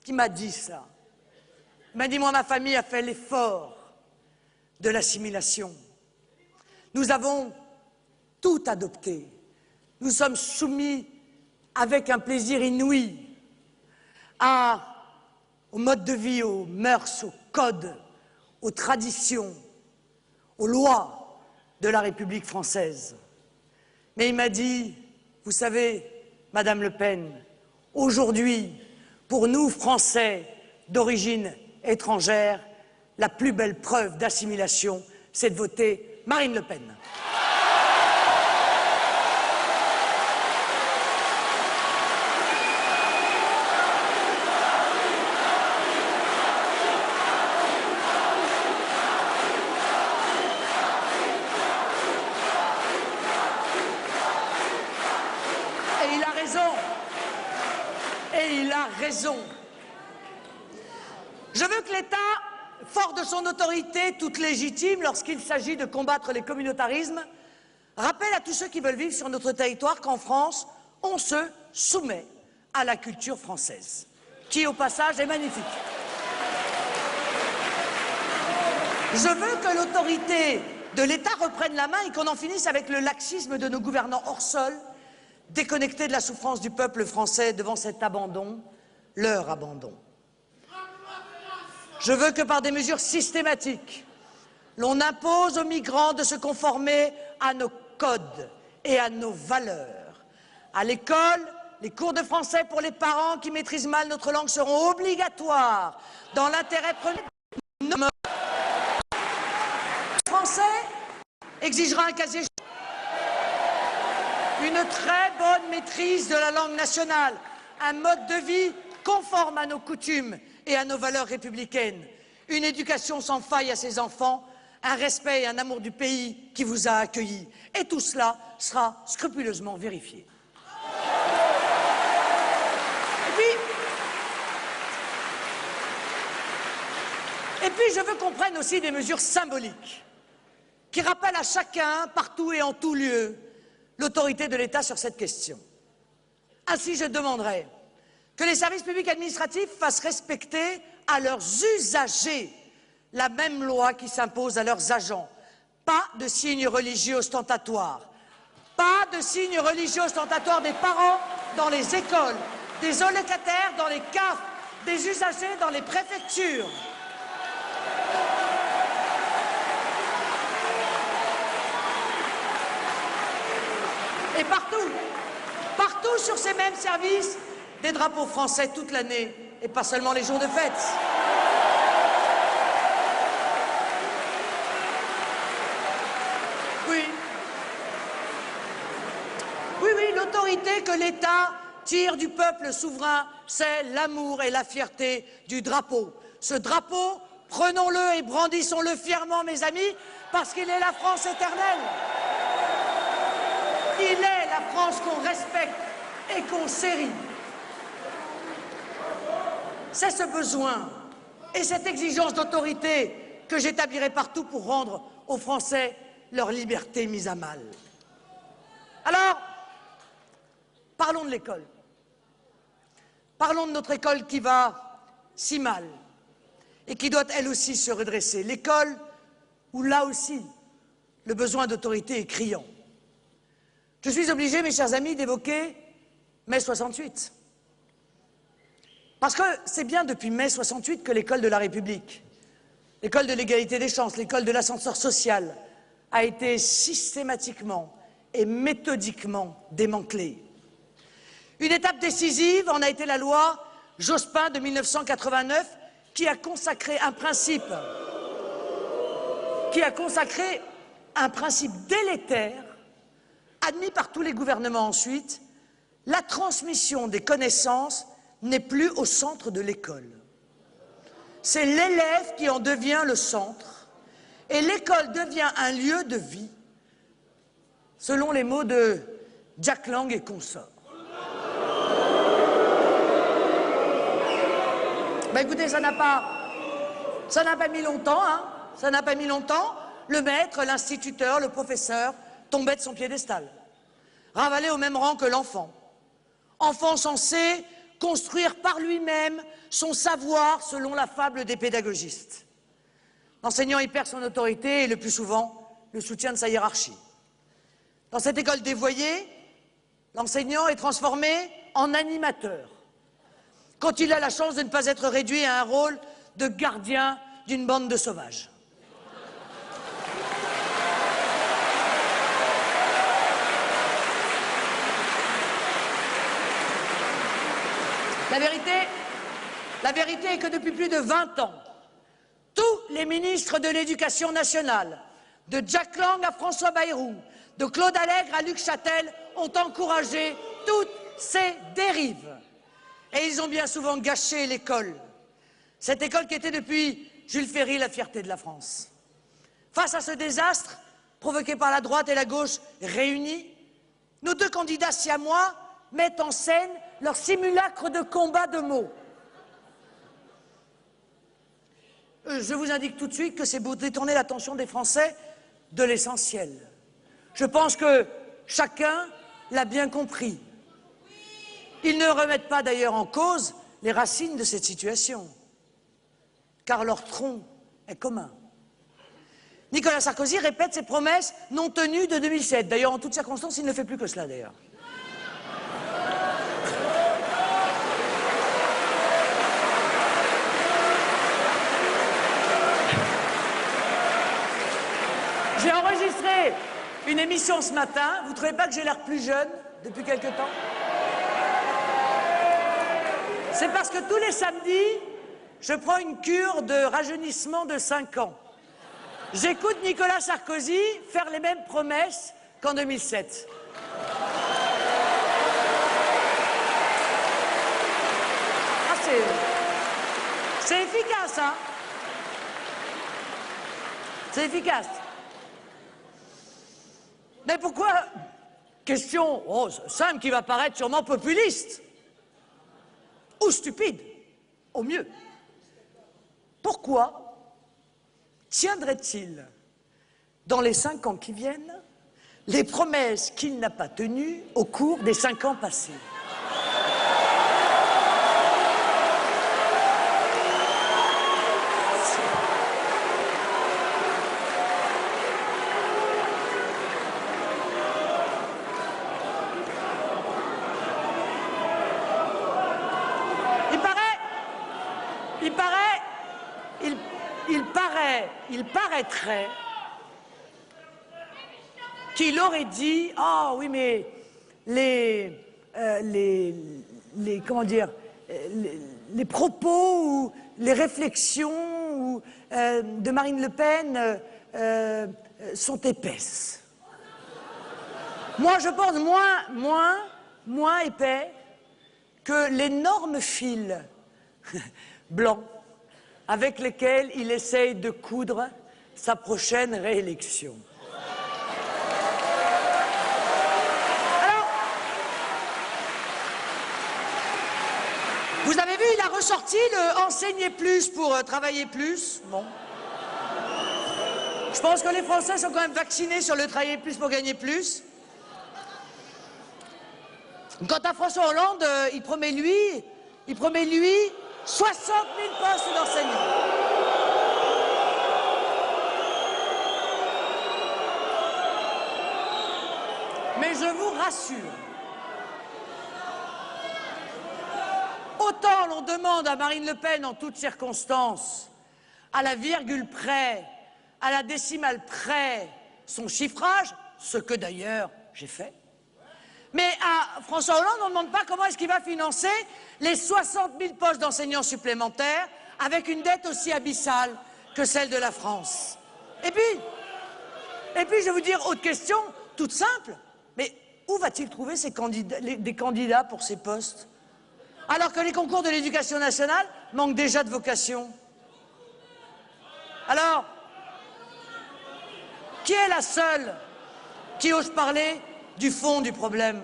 qui m'a dit ça. Il m'a dit, moi, ma famille a fait l'effort de l'assimilation. Nous avons tout adopté. Nous sommes soumis avec un plaisir inouï au mode de vie, aux mœurs, aux codes, aux traditions, aux lois de la République française. Mais il m'a dit, vous savez, Madame Le Pen, aujourd'hui, pour nous, Français d'origine étrangère, la plus belle preuve d'assimilation, c'est de voter Marine Le Pen. Et il a raison. Et il a raison. Je veux que l'État, fort de son autorité toute légitime lorsqu'il s'agit de combattre les communautarismes, rappelle à tous ceux qui veulent vivre sur notre territoire qu'en France, on se soumet à la culture française, qui au passage est magnifique. Je veux que l'autorité de l'État reprenne la main et qu'on en finisse avec le laxisme de nos gouvernants hors sol, déconnectés de la souffrance du peuple français devant cet abandon, leur abandon. Je veux que par des mesures systématiques, l'on impose aux migrants de se conformer à nos codes et à nos valeurs. À l'école, les cours de français pour les parents qui maîtrisent mal notre langue seront obligatoires dans l'intérêt premier. Le français exigera un casier, une très bonne maîtrise de la langue nationale, un mode de vie conforme à nos coutumes et à nos valeurs républicaines, une éducation sans faille à ses enfants, un respect et un amour du pays qui vous a accueillis. Et tout cela sera scrupuleusement vérifié. Et puis je veux qu'on prenne aussi des mesures symboliques qui rappellent à chacun, partout et en tout lieu, l'autorité de l'État sur cette question. Ainsi, je demanderai que les services publics administratifs fassent respecter à leurs usagers la même loi qui s'impose à leurs agents. Pas de signes religieux ostentatoires. Pas de signes religieux ostentatoires des parents dans les écoles, des allocataires dans les CAF, des usagers dans les préfectures. Et partout sur ces mêmes services, des drapeaux français toute l'année et pas seulement les jours de fête. Oui, l'autorité que l'État tire du peuple souverain, c'est l'amour et la fierté du drapeau. Ce drapeau, prenons-le et brandissons-le fièrement, mes amis, parce qu'il est la France éternelle. Il est la France qu'on respecte et qu'on chérit. C'est ce besoin et cette exigence d'autorité que j'établirai partout pour rendre aux Français leur liberté mise à mal. Alors, parlons de l'école. Parlons de notre école qui va si mal et qui doit elle aussi se redresser. L'école où là aussi le besoin d'autorité est criant. Je suis obligé, mes chers amis, d'évoquer mai 68. Parce que c'est bien depuis mai 68 que l'école de la République, l'école de l'égalité des chances, l'école de l'ascenseur social, a été systématiquement et méthodiquement démantelée. Une étape décisive en a été la loi Jospin de 1989 qui a consacré un principe délétère, admis par tous les gouvernements ensuite. La transmission des connaissances n'est plus au centre de l'école. C'est l'élève qui en devient le centre et l'école devient un lieu de vie, selon les mots de Jack Lang et consorts. Ben écoutez, ça n'a pas mis longtemps, hein. Ça n'a pas mis longtemps. Le maître, l'instituteur, le professeur tombaient de son piédestal, ravalé au même rang que l'enfant. Enfant censé construire par lui-même son savoir selon la fable des pédagogistes. L'enseignant y perd son autorité et le plus souvent le soutien de sa hiérarchie. Dans cette école dévoyée, l'enseignant est transformé en animateur, quand il a la chance de ne pas être réduit à un rôle de gardien d'une bande de sauvages. La vérité est que depuis plus de 20 ans, tous les ministres de l'Éducation nationale, de Jack Lang à François Bayrou, de Claude Allègre à Luc Châtel, ont encouragé toutes ces dérives. Et ils ont bien souvent gâché l'école. Cette école qui était depuis Jules Ferry la fierté de la France. Face à ce désastre, provoqué par la droite et la gauche réunies, nos deux candidats siamois mettent en scène leur simulacre de combat de mots. Je vous indique tout de suite que c'est pour détourner l'attention des Français de l'essentiel. Je pense que chacun l'a bien compris. Ils ne remettent pas d'ailleurs en cause les racines de cette situation, car leur tronc est commun. Nicolas Sarkozy répète ses promesses non tenues de 2007. D'ailleurs, en toutes circonstances, il ne fait plus que cela, d'ailleurs. J'ai enregistré une émission ce matin. Vous ne trouvez pas que j'ai l'air plus jeune depuis quelque temps? C'est parce que tous les samedis, je prends une cure de rajeunissement de 5 ans. J'écoute Nicolas Sarkozy faire les mêmes promesses qu'en 2007. Ah, c'est efficace, hein? C'est efficace. Mais pourquoi? Question simple qui va paraître sûrement populiste. Ou stupide, au mieux. Pourquoi tiendrait-il, dans les 5 ans qui viennent, les promesses qu'il n'a pas tenues au cours des 5 ans passés? Il paraîtrait qu'il aurait dit: ah oui, mais les propos ou les réflexions de Marine Le Pen sont épaisses. Moi, je pense moins épais que l'énorme fil blanc avec lesquels il essaye de coudre sa prochaine réélection. Alors, vous avez vu, il a ressorti le « enseigner plus pour travailler plus ». Bon. Je pense que les Français sont quand même vaccinés sur le « travailler plus pour gagner plus ». Quant à François Hollande, il promet lui 60 000 postes d'enseignants. Mais je vous rassure, autant l'on demande à Marine Le Pen en toutes circonstances, à la virgule près, à la décimale près, son chiffrage, ce que d'ailleurs j'ai fait. Mais à François Hollande, on ne demande pas comment est-ce qu'il va financer les 60 000 postes d'enseignants supplémentaires avec une dette aussi abyssale que celle de la France. Et puis je vais vous dire autre question, toute simple, mais où va-t-il trouver des candidats pour ces postes, alors que les concours de l'éducation nationale manquent déjà de vocation? Alors, qui est la seule qui ose parler du fond du problème?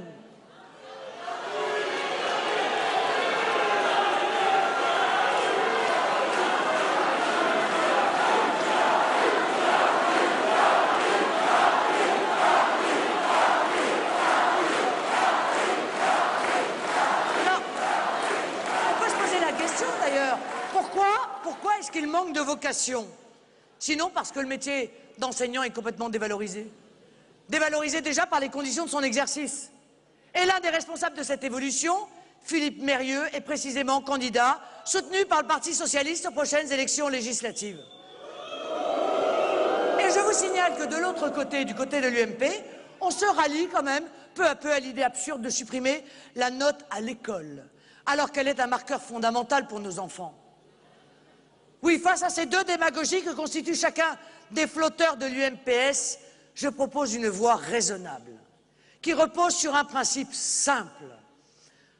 Pourquoi est-ce qu'il manque de vocation? Sinon parce que le métier d'enseignant est complètement dévalorisé. Dévalorisé déjà par les conditions de son exercice. Et l'un des responsables de cette évolution, Philippe Mérieux, est précisément candidat, soutenu par le Parti socialiste aux prochaines élections législatives. Et je vous signale que de l'autre côté, du côté de l'UMP, on se rallie quand même peu à peu à l'idée absurde de supprimer la note à l'école, alors qu'elle est un marqueur fondamental pour nos enfants. Oui, face à ces deux démagogies que constituent chacun des flotteurs de l'UMPS, je propose une voie raisonnable, qui repose sur un principe simple.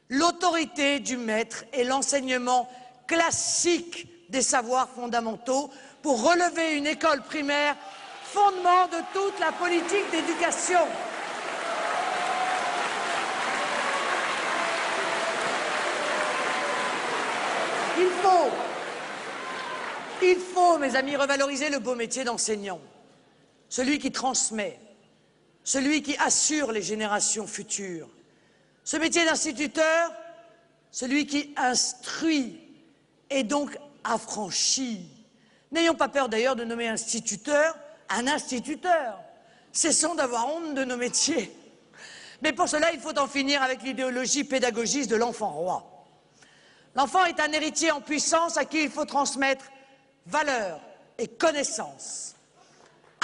L'autorité du maître et l'enseignement classique des savoirs fondamentaux pour relever une école primaire, fondement de toute la politique d'éducation. Il faut, mes amis, revaloriser le beau métier d'enseignant, celui qui transmet, celui qui assure les générations futures. Ce métier d'instituteur, celui qui instruit et donc affranchit. N'ayons pas peur d'ailleurs de nommer instituteur un instituteur. Cessons d'avoir honte de nos métiers. Mais pour cela, il faut en finir avec l'idéologie pédagogiste de l'enfant roi. L'enfant est un héritier en puissance à qui il faut transmettre valeur et connaissance.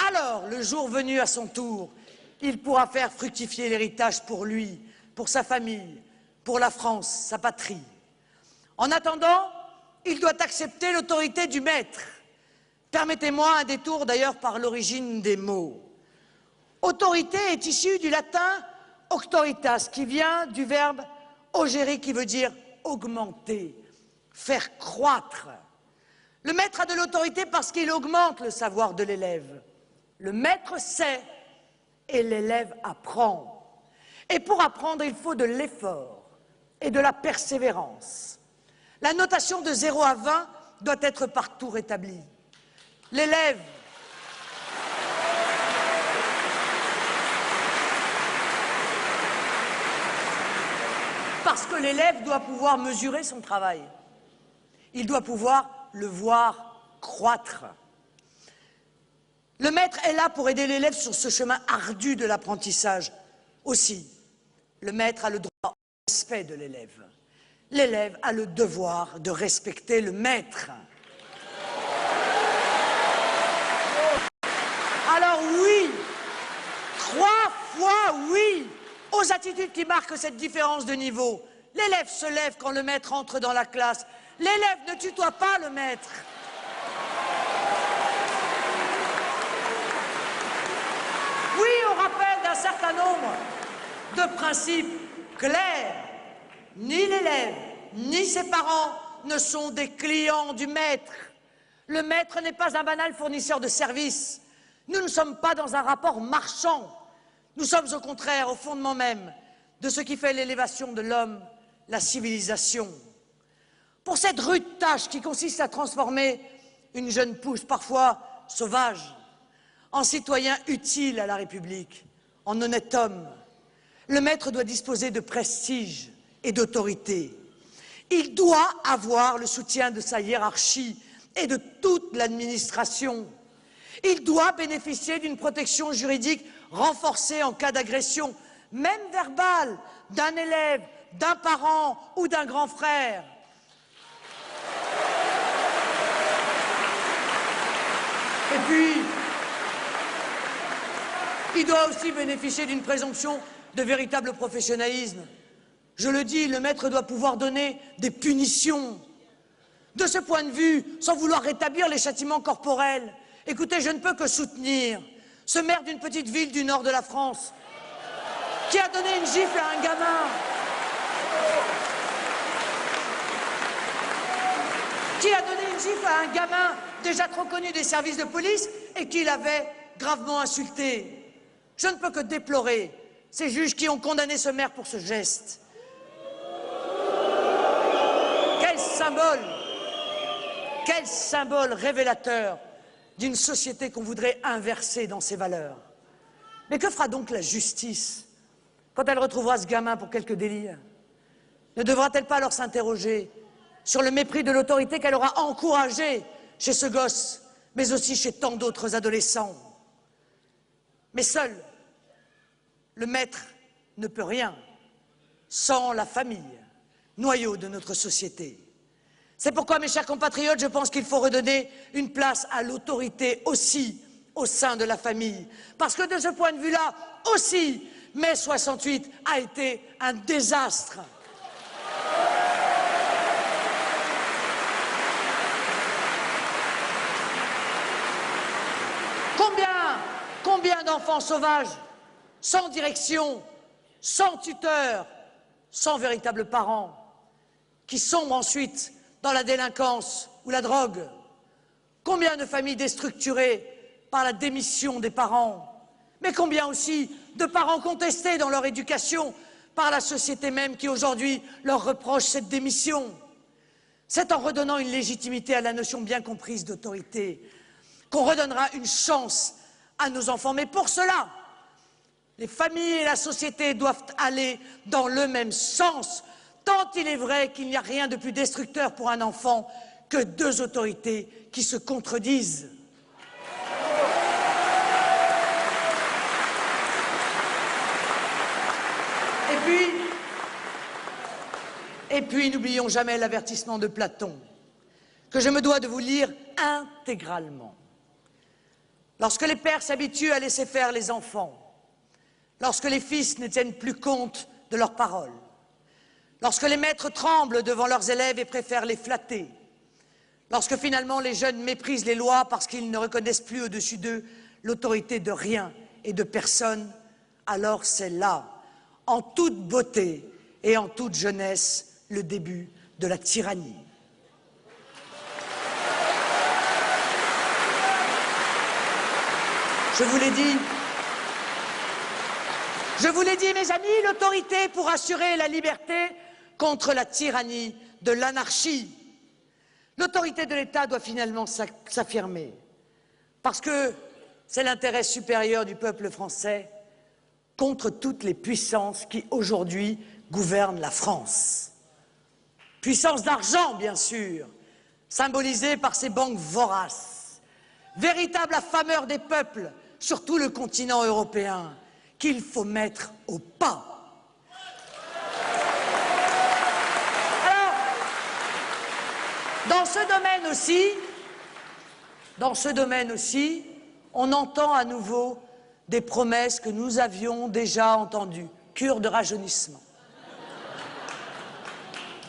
Alors, le jour venu à son tour, il pourra faire fructifier l'héritage pour lui, pour sa famille, pour la France, sa patrie. En attendant, il doit accepter l'autorité du maître. Permettez-moi un détour d'ailleurs par l'origine des mots. Autorité est issue du latin auctoritas, qui vient du verbe augere, qui veut dire augmenter, faire croître. Le maître a de l'autorité parce qu'il augmente le savoir de l'élève. Le maître sait et l'élève apprend. Et pour apprendre, il faut de l'effort et de la persévérance. La notation de 0 à 20 doit être partout rétablie. L'élève parce que l'élève doit pouvoir mesurer son travail. Il doit pouvoir le voir croître. Le maître est là pour aider l'élève sur ce chemin ardu de l'apprentissage. Aussi, le maître a le droit au respect de l'élève. L'élève a le devoir de respecter le maître. Alors oui, 3 fois oui, aux attitudes qui marquent cette différence de niveau. L'élève se lève quand le maître entre dans la classe. L'élève ne tutoie pas le maître. Oui, au rappel d'un certain nombre de principes clairs. Ni l'élève, ni ses parents ne sont des clients du maître. Le maître n'est pas un banal fournisseur de services. Nous ne sommes pas dans un rapport marchand. Nous sommes au contraire au fondement même de ce qui fait l'élévation de l'homme, la civilisation. Pour cette rude tâche qui consiste à transformer une jeune pousse, parfois sauvage, en citoyen utile à la République, en honnête homme, le maître doit disposer de prestige et d'autorité. Il doit avoir le soutien de sa hiérarchie et de toute l'administration. Il doit bénéficier d'une protection juridique renforcée en cas d'agression, même verbale, d'un élève, d'un parent ou d'un grand frère. Il doit aussi bénéficier d'une présomption de véritable professionnalisme. Je le dis, le maître doit pouvoir donner des punitions. De ce point de vue, sans vouloir rétablir les châtiments corporels, écoutez, je ne peux que soutenir ce maire d'une petite ville du nord de la France qui a donné une gifle à un gamin, déjà trop connu des services de police et qui l'avait gravement insulté. Je ne peux que déplorer ces juges qui ont condamné ce maire pour ce geste. Quel symbole révélateur d'une société qu'on voudrait inverser dans ses valeurs. Mais que fera donc la justice quand elle retrouvera ce gamin pour quelque délire? Ne devra-t-elle pas alors s'interroger sur le mépris de l'autorité qu'elle aura encouragé chez ce gosse, mais aussi chez tant d'autres adolescents? Mais seul le maître ne peut rien sans la famille, noyau de notre société. C'est pourquoi, mes chers compatriotes, je pense qu'il faut redonner une place à l'autorité aussi au sein de la famille. Parce que de ce point de vue-là aussi, mai 68 a été un désastre. Combien d'enfants sauvages, sans direction, sans tuteur, sans véritables parents, qui sombrent ensuite dans la délinquance ou la drogue? Combien de familles déstructurées par la démission des parents? Mais combien aussi de parents contestés dans leur éducation par la société même qui aujourd'hui leur reproche cette démission? C'est en redonnant une légitimité à la notion bien comprise d'autorité qu'on redonnera une chance à nos enfants. Mais pour cela, les familles et la société doivent aller dans le même sens, tant il est vrai qu'il n'y a rien de plus destructeur pour un enfant que deux autorités qui se contredisent. Et puis, n'oublions jamais l'avertissement de Platon, que je me dois de vous lire intégralement. Lorsque les pères s'habituent à laisser faire les enfants, lorsque les fils ne tiennent plus compte de leurs paroles, lorsque les maîtres tremblent devant leurs élèves et préfèrent les flatter, lorsque finalement les jeunes méprisent les lois parce qu'ils ne reconnaissent plus au-dessus d'eux l'autorité de rien et de personne, alors c'est là, en toute beauté et en toute jeunesse, le début de la tyrannie. Je vous l'ai dit, mes amis, l'autorité pour assurer la liberté contre la tyrannie de l'anarchie. L'autorité de l'État doit finalement s'affirmer, parce que c'est l'intérêt supérieur du peuple français contre toutes les puissances qui aujourd'hui gouvernent la France. Puissance d'argent, bien sûr, symbolisée par ces banques voraces, véritable affameur des peuples sur tout le continent européen, qu'il faut mettre au pas. Alors, dans ce domaine aussi, on entend à nouveau des promesses que nous avions déjà entendues, cure de rajeunissement.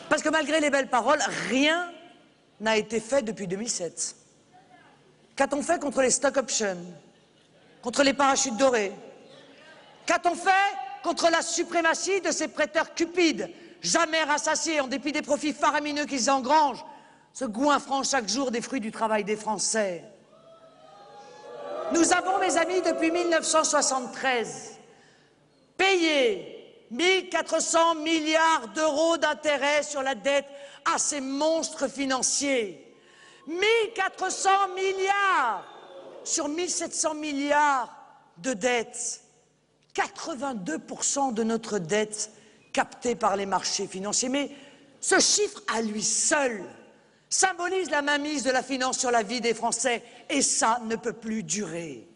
Parce que malgré les belles paroles, rien n'a été fait depuis 2007. Qu'a-t-on fait contre les stock options, contre les parachutes dorés? Qu'a-t-on fait contre la suprématie de ces prêteurs cupides, jamais rassasiés en dépit des profits faramineux qu'ils engrangent, se goinfrant chaque jour des fruits du travail des Français? Nous avons, mes amis, depuis 1973, payé 1 400 milliards d'euros d'intérêts sur la dette à ces monstres financiers. 1 400 milliards sur 1 700 milliards de dettes. 82% de notre dette captée par les marchés financiers. Mais ce chiffre à lui seul symbolise la mainmise de la finance sur la vie des Français et ça ne peut plus durer.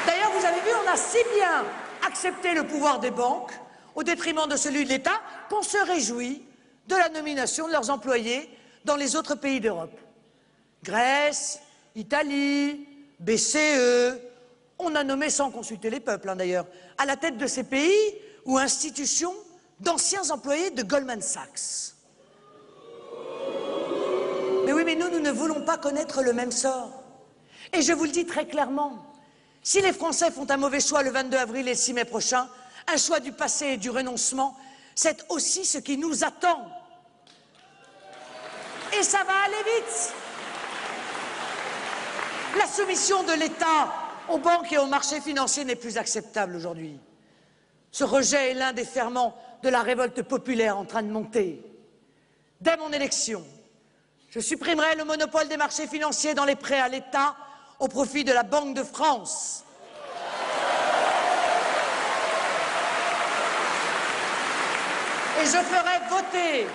D'ailleurs, vous avez vu, on a si bien accepté le pouvoir des banques au détriment de celui de l'État qu'on se réjouit de la nomination de leurs employés dans les autres pays d'Europe. Grèce, Italie, BCE, on a nommé sans consulter les peuples d'ailleurs, à la tête de ces pays ou institutions d'anciens employés de Goldman Sachs. Mais oui, mais nous ne voulons pas connaître le même sort. Et je vous le dis très clairement, si les Français font un mauvais choix le 22 avril et le 6 mai prochain, un choix du passé et du renoncement, c'est aussi ce qui nous attend. Et ça va aller vite. La soumission de l'État aux banques et aux marchés financiers n'est plus acceptable aujourd'hui. Ce rejet est l'un des ferments de la révolte populaire en train de monter. Dès mon élection, je supprimerai le monopole des marchés financiers dans les prêts à l'État au profit de la Banque de France. Et je ferai voter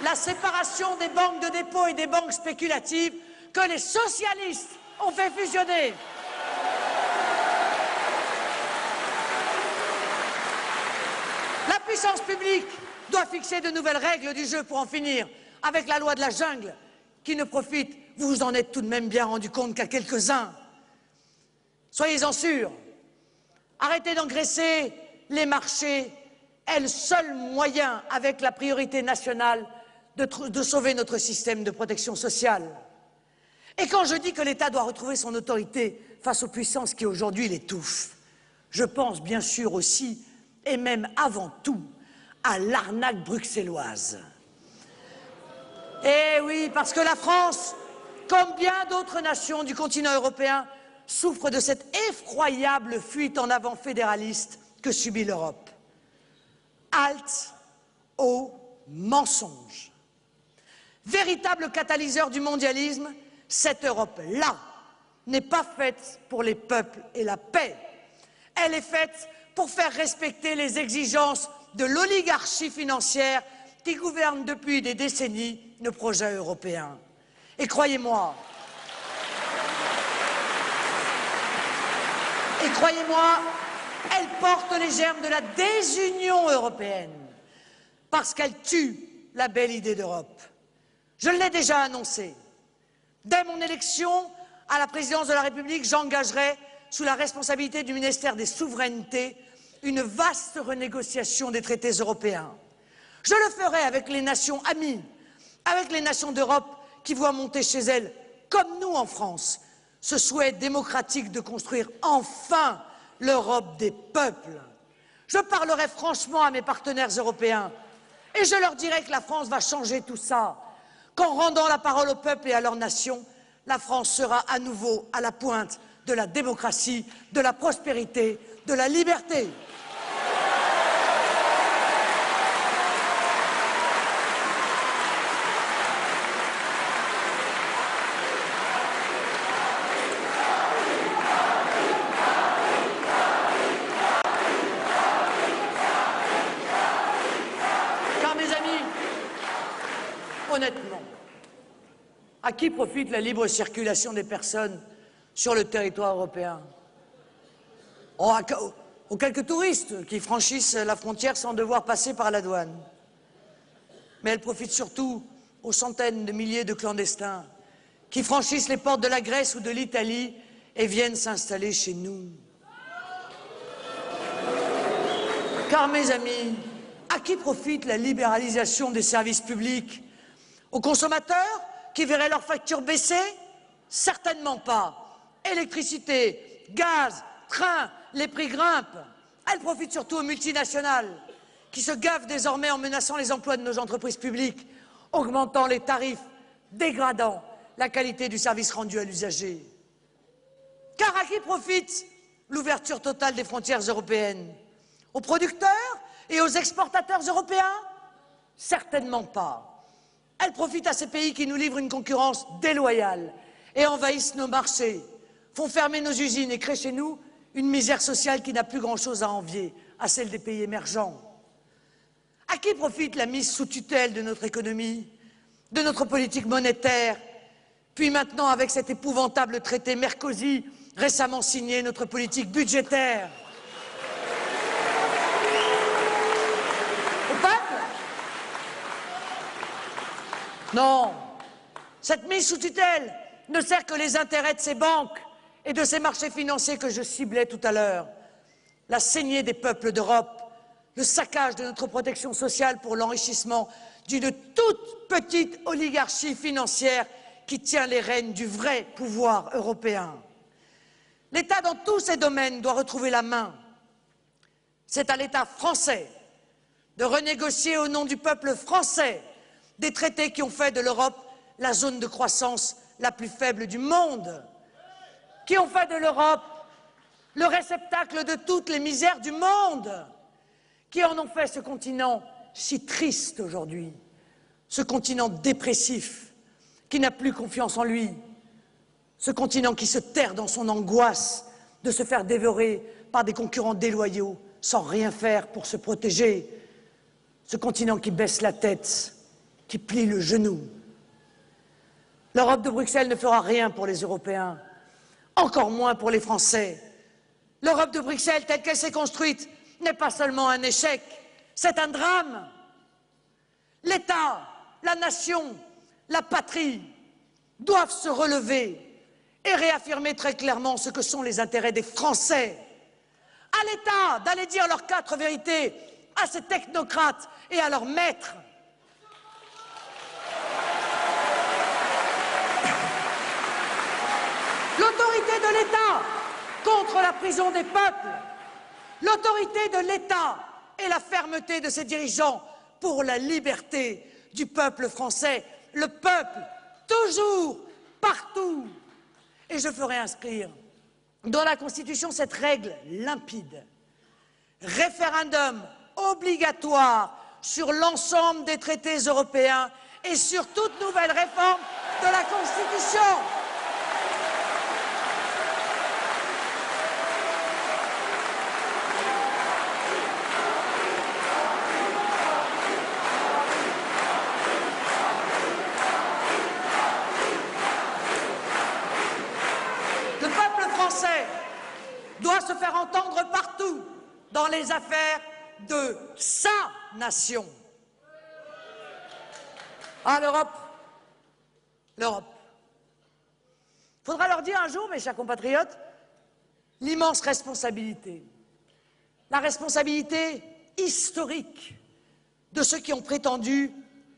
la séparation des banques de dépôt et des banques spéculatives que les socialistes ont fait fusionner. La puissance publique doit fixer de nouvelles règles du jeu pour en finir avec la loi de la jungle qui ne profite, vous vous en êtes tout de même bien rendu compte, qu'à quelques-uns. Soyez-en sûrs, arrêtez d'engraisser les marchés est le seul moyen, avec la priorité nationale, de sauver notre système de protection sociale. Et quand je dis que l'État doit retrouver son autorité face aux puissances qui aujourd'hui l'étouffent, je pense bien sûr aussi, et même avant tout, à l'arnaque bruxelloise. Eh oui, parce que la France, comme bien d'autres nations du continent européen, souffre de cette effroyable fuite en avant fédéraliste que subit l'Europe. Halte au mensonge. Véritable catalyseur du mondialisme, cette Europe-là n'est pas faite pour les peuples et la paix. Elle est faite pour faire respecter les exigences de l'oligarchie financière qui gouverne depuis des décennies nos projets européens. Et croyez-moi, elle porte les germes de la désunion européenne, parce qu'elle tue la belle idée d'Europe. Je l'ai déjà annoncé. Dès mon élection à la présidence de la République, j'engagerai, sous la responsabilité du ministère des Souverainetés, une vaste renégociation des traités européens. Je le ferai avec les nations amies, avec les nations d'Europe qui voient monter chez elles, comme nous en France, ce souhait démocratique de construire enfin l'Europe des peuples. Je parlerai franchement à mes partenaires européens et je leur dirai que la France va changer tout ça, qu'en rendant la parole au peuple et à leurs nations, la France sera à nouveau à la pointe de la démocratie, de la prospérité, de la liberté. Honnêtement, à qui profite la libre circulation des personnes sur le territoire européen? Aux quelques touristes qui franchissent la frontière sans devoir passer par la douane. Mais elle profite surtout aux centaines de milliers de clandestins qui franchissent les portes de la Grèce ou de l'Italie et viennent s'installer chez nous. Car, mes amis, à qui profite la libéralisation des services publics? Aux consommateurs qui verraient leurs factures baisser? Certainement pas. Électricité, gaz, train, les prix grimpent. Elle profite surtout aux multinationales qui se gavent désormais en menaçant les emplois de nos entreprises publiques, augmentant les tarifs, dégradant la qualité du service rendu à l'usager. Car à qui profite l'ouverture totale des frontières européennes? Aux producteurs et aux exportateurs européens? Certainement pas. Elle profite à ces pays qui nous livrent une concurrence déloyale et envahissent nos marchés, font fermer nos usines et créent chez nous une misère sociale qui n'a plus grand-chose à envier à celle des pays émergents. À qui profite la mise sous tutelle de notre économie, de notre politique monétaire, puis maintenant avec cet épouvantable traité Merkozy récemment signé, notre politique budgétaire? Non, cette mise sous tutelle ne sert que les intérêts de ces banques et de ces marchés financiers que je ciblais tout à l'heure. La saignée des peuples d'Europe, le saccage de notre protection sociale pour l'enrichissement d'une toute petite oligarchie financière qui tient les rênes du vrai pouvoir européen. L'État, dans tous ces domaines, doit retrouver la main. C'est à l'État français de renégocier au nom du peuple français des traités qui ont fait de l'Europe la zone de croissance la plus faible du monde, qui ont fait de l'Europe le réceptacle de toutes les misères du monde, qui en ont fait ce continent si triste aujourd'hui, ce continent dépressif, qui n'a plus confiance en lui, ce continent qui se terre dans son angoisse de se faire dévorer par des concurrents déloyaux sans rien faire pour se protéger, ce continent qui baisse la tête, qui plie le genou. L'Europe de Bruxelles ne fera rien pour les Européens, encore moins pour les Français. L'Europe de Bruxelles, telle qu'elle s'est construite, n'est pas seulement un échec, c'est un drame. L'État, la nation, la patrie doivent se relever et réaffirmer très clairement ce que sont les intérêts des Français. À l'État d'aller dire leurs 4 vérités à ces technocrates et à leurs maîtres. L'autorité de l'État contre la prison des peuples, l'autorité de l'État et la fermeté de ses dirigeants pour la liberté du peuple français, le peuple, toujours, partout. Et je ferai inscrire dans la Constitution cette règle limpide. Référendum obligatoire sur l'ensemble des traités européens et sur toute nouvelle réforme de la Constitution. Le peuple français doit se faire entendre partout dans les affaires de sa nation. Ah, l'Europe. Il faudra leur dire un jour, mes chers compatriotes, l'immense responsabilité, la responsabilité historique de ceux qui ont prétendu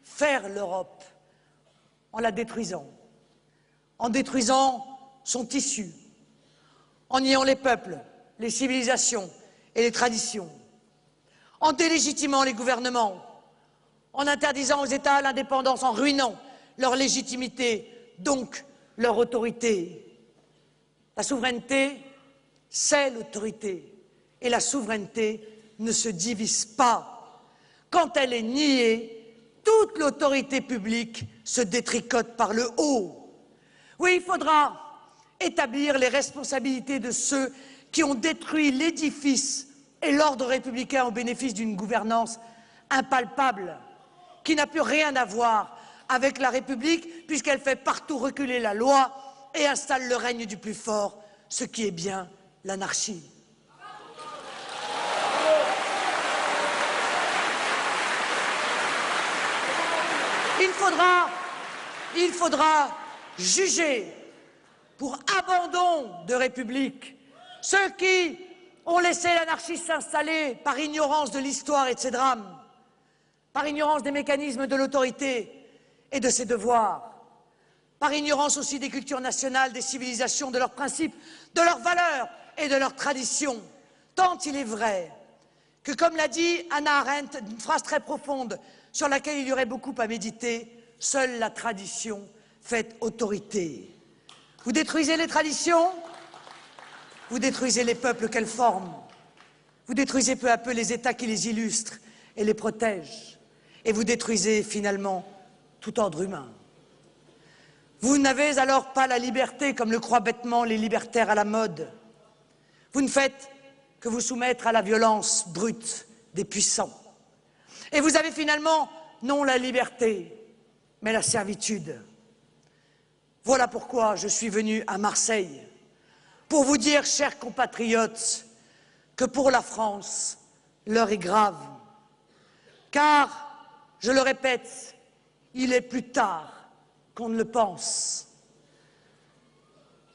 faire l'Europe en la détruisant, en détruisant son tissu, en niant les peuples, les civilisations et les traditions, en délégitimant les gouvernements, en interdisant aux États l'indépendance, en ruinant leur légitimité, donc leur autorité. La souveraineté, c'est l'autorité, et la souveraineté ne se divise pas. Quand elle est niée, toute l'autorité publique se détricote par le haut. Oui, il faudra établir les responsabilités de ceux qui ont détruit l'édifice et l'ordre républicain au bénéfice d'une gouvernance impalpable, qui n'a plus rien à voir avec la République, puisqu'elle fait partout reculer la loi et installe le règne du plus fort, ce qui est bien l'anarchie. Il faudra juger pour abandon de République ceux qui ont laissé l'anarchie s'installer par ignorance de l'histoire et de ses drames, par ignorance des mécanismes de l'autorité et de ses devoirs, par ignorance aussi des cultures nationales, des civilisations, de leurs principes, de leurs valeurs et de leurs traditions. Tant il est vrai que, comme l'a dit Hannah Arendt, une phrase très profonde sur laquelle il y aurait beaucoup à méditer, seule la tradition fait autorité. Vous détruisez les traditions, vous détruisez les peuples qu'elles forment, vous détruisez peu à peu les États qui les illustrent et les protègent, et vous détruisez finalement tout ordre humain. Vous n'avez alors pas la liberté, comme le croient bêtement les libertaires à la mode. Vous ne faites que vous soumettre à la violence brute des puissants. Et vous avez finalement non la liberté, mais la servitude. Voilà pourquoi je suis venu à Marseille, pour vous dire, chers compatriotes, que pour la France, l'heure est grave. Car, je le répète, il est plus tard qu'on ne le pense.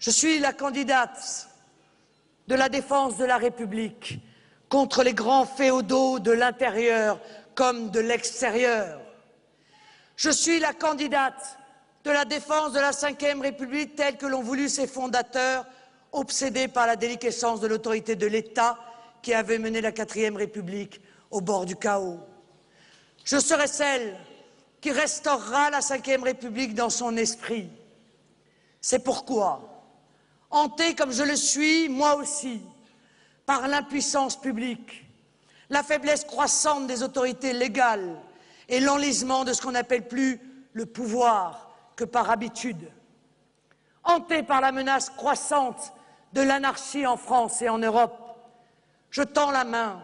Je suis la candidate de la défense de la République contre les grands féodaux de l'intérieur comme de l'extérieur. Je suis la candidate de la défense de la Ve République telle que l'ont voulu ses fondateurs, obsédés par la déliquescence de l'autorité de l'État qui avait mené la IVe République au bord du chaos. Je serai celle qui restaurera la Ve République dans son esprit. C'est pourquoi, hanté comme je le suis, moi aussi, par l'impuissance publique, la faiblesse croissante des autorités légales et l'enlisement de ce qu'on n'appelle plus le pouvoir que par habitude, hanté par la menace croissante de l'anarchie en France et en Europe, je tends la main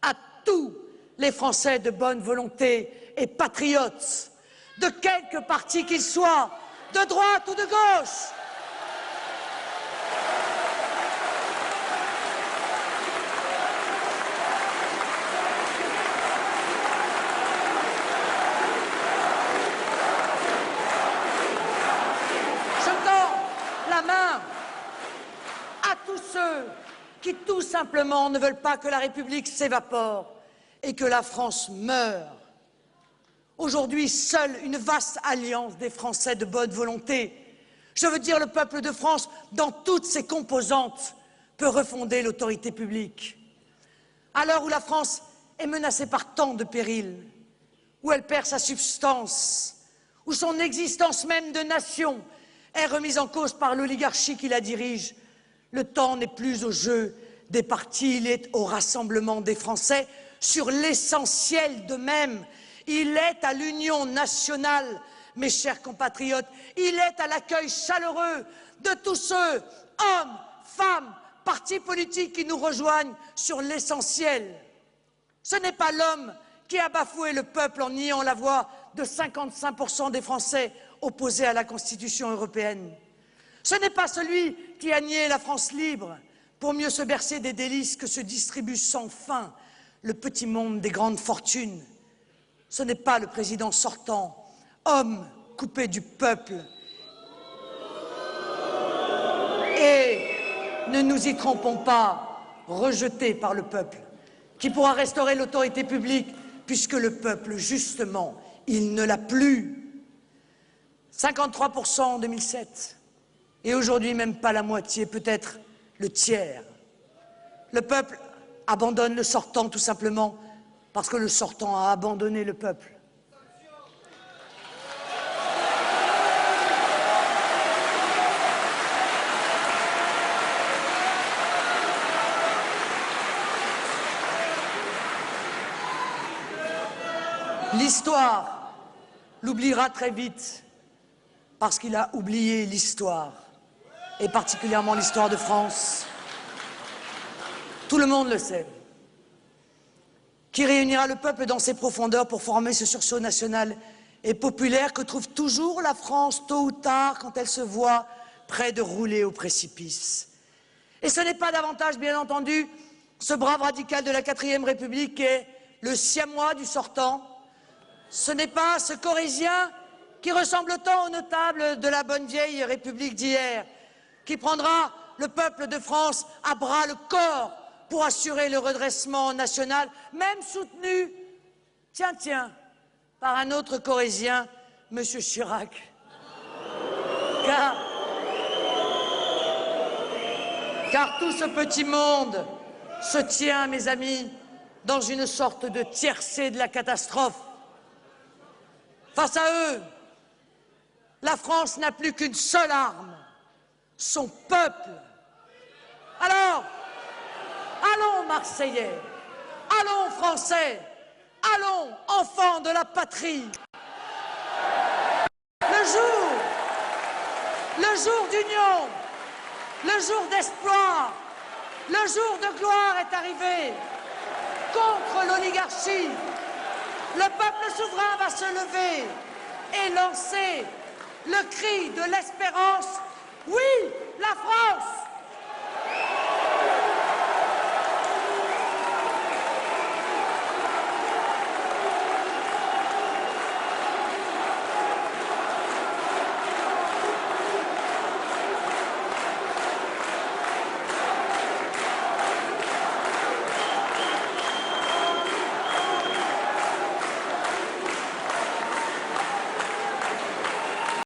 à tous les Français de bonne volonté et patriotes, de quelque parti qu'ils soient, de droite ou de gauche. Je tends la main à tous ceux qui tout simplement ne veulent pas que la République s'évapore et que la France meure. Aujourd'hui, seule une vaste alliance des Français de bonne volonté, je veux dire le peuple de France dans toutes ses composantes, peut refonder l'autorité publique. À l'heure où la France est menacée par tant de périls, où elle perd sa substance, où son existence même de nation est remise en cause par l'oligarchie qui la dirige, le temps n'est plus au jeu des partis, il est au rassemblement des Français sur l'essentiel d'eux-mêmes. Il est à l'union nationale, mes chers compatriotes, il est à l'accueil chaleureux de tous ceux, hommes, femmes, partis politiques qui nous rejoignent sur l'essentiel. Ce n'est pas l'homme qui a bafoué le peuple en niant la voix de 55% des Français opposés à la Constitution européenne. Ce n'est pas celui qui a nié la France libre pour mieux se bercer des délices que se distribue sans fin le petit monde des grandes fortunes. Ce n'est pas le président sortant, homme coupé du peuple. Et ne nous y trompons pas, rejeté par le peuple, qui pourra restaurer l'autorité publique, puisque le peuple, justement, il ne l'a plus. 53% en 2007, et aujourd'hui même pas la moitié, peut-être le tiers. Le peuple abandonne le sortant tout simplement parce que le sortant a abandonné le peuple. L'histoire l'oubliera très vite parce qu'il a oublié l'histoire, et particulièrement l'histoire de France. Tout le monde le sait. Qui réunira le peuple dans ses profondeurs pour former ce sursaut national et populaire que trouve toujours la France tôt ou tard quand elle se voit près de rouler au précipice. Et ce n'est pas davantage, bien entendu, ce brave radical de la IVe République qui est le siamois du sortant. Ce n'est pas ce Corrézien qui ressemble tant aux notables de la bonne vieille République d'hier, qui prendra le peuple de France à bras le corps pour assurer le redressement national, même soutenu, tiens, par un autre Corrézien, M. Chirac. Car tout ce petit monde se tient, mes amis, dans une sorte de tiercé de la catastrophe. Face à eux, la France n'a plus qu'une seule arme, son peuple. Alors, allons Marseillais, allons Français, allons enfants de la patrie. Le jour d'union, le jour d'espoir, le jour de gloire est arrivé. Contre l'oligarchie, le peuple souverain va se lever et lancer le cri de l'espérance. Oui, la France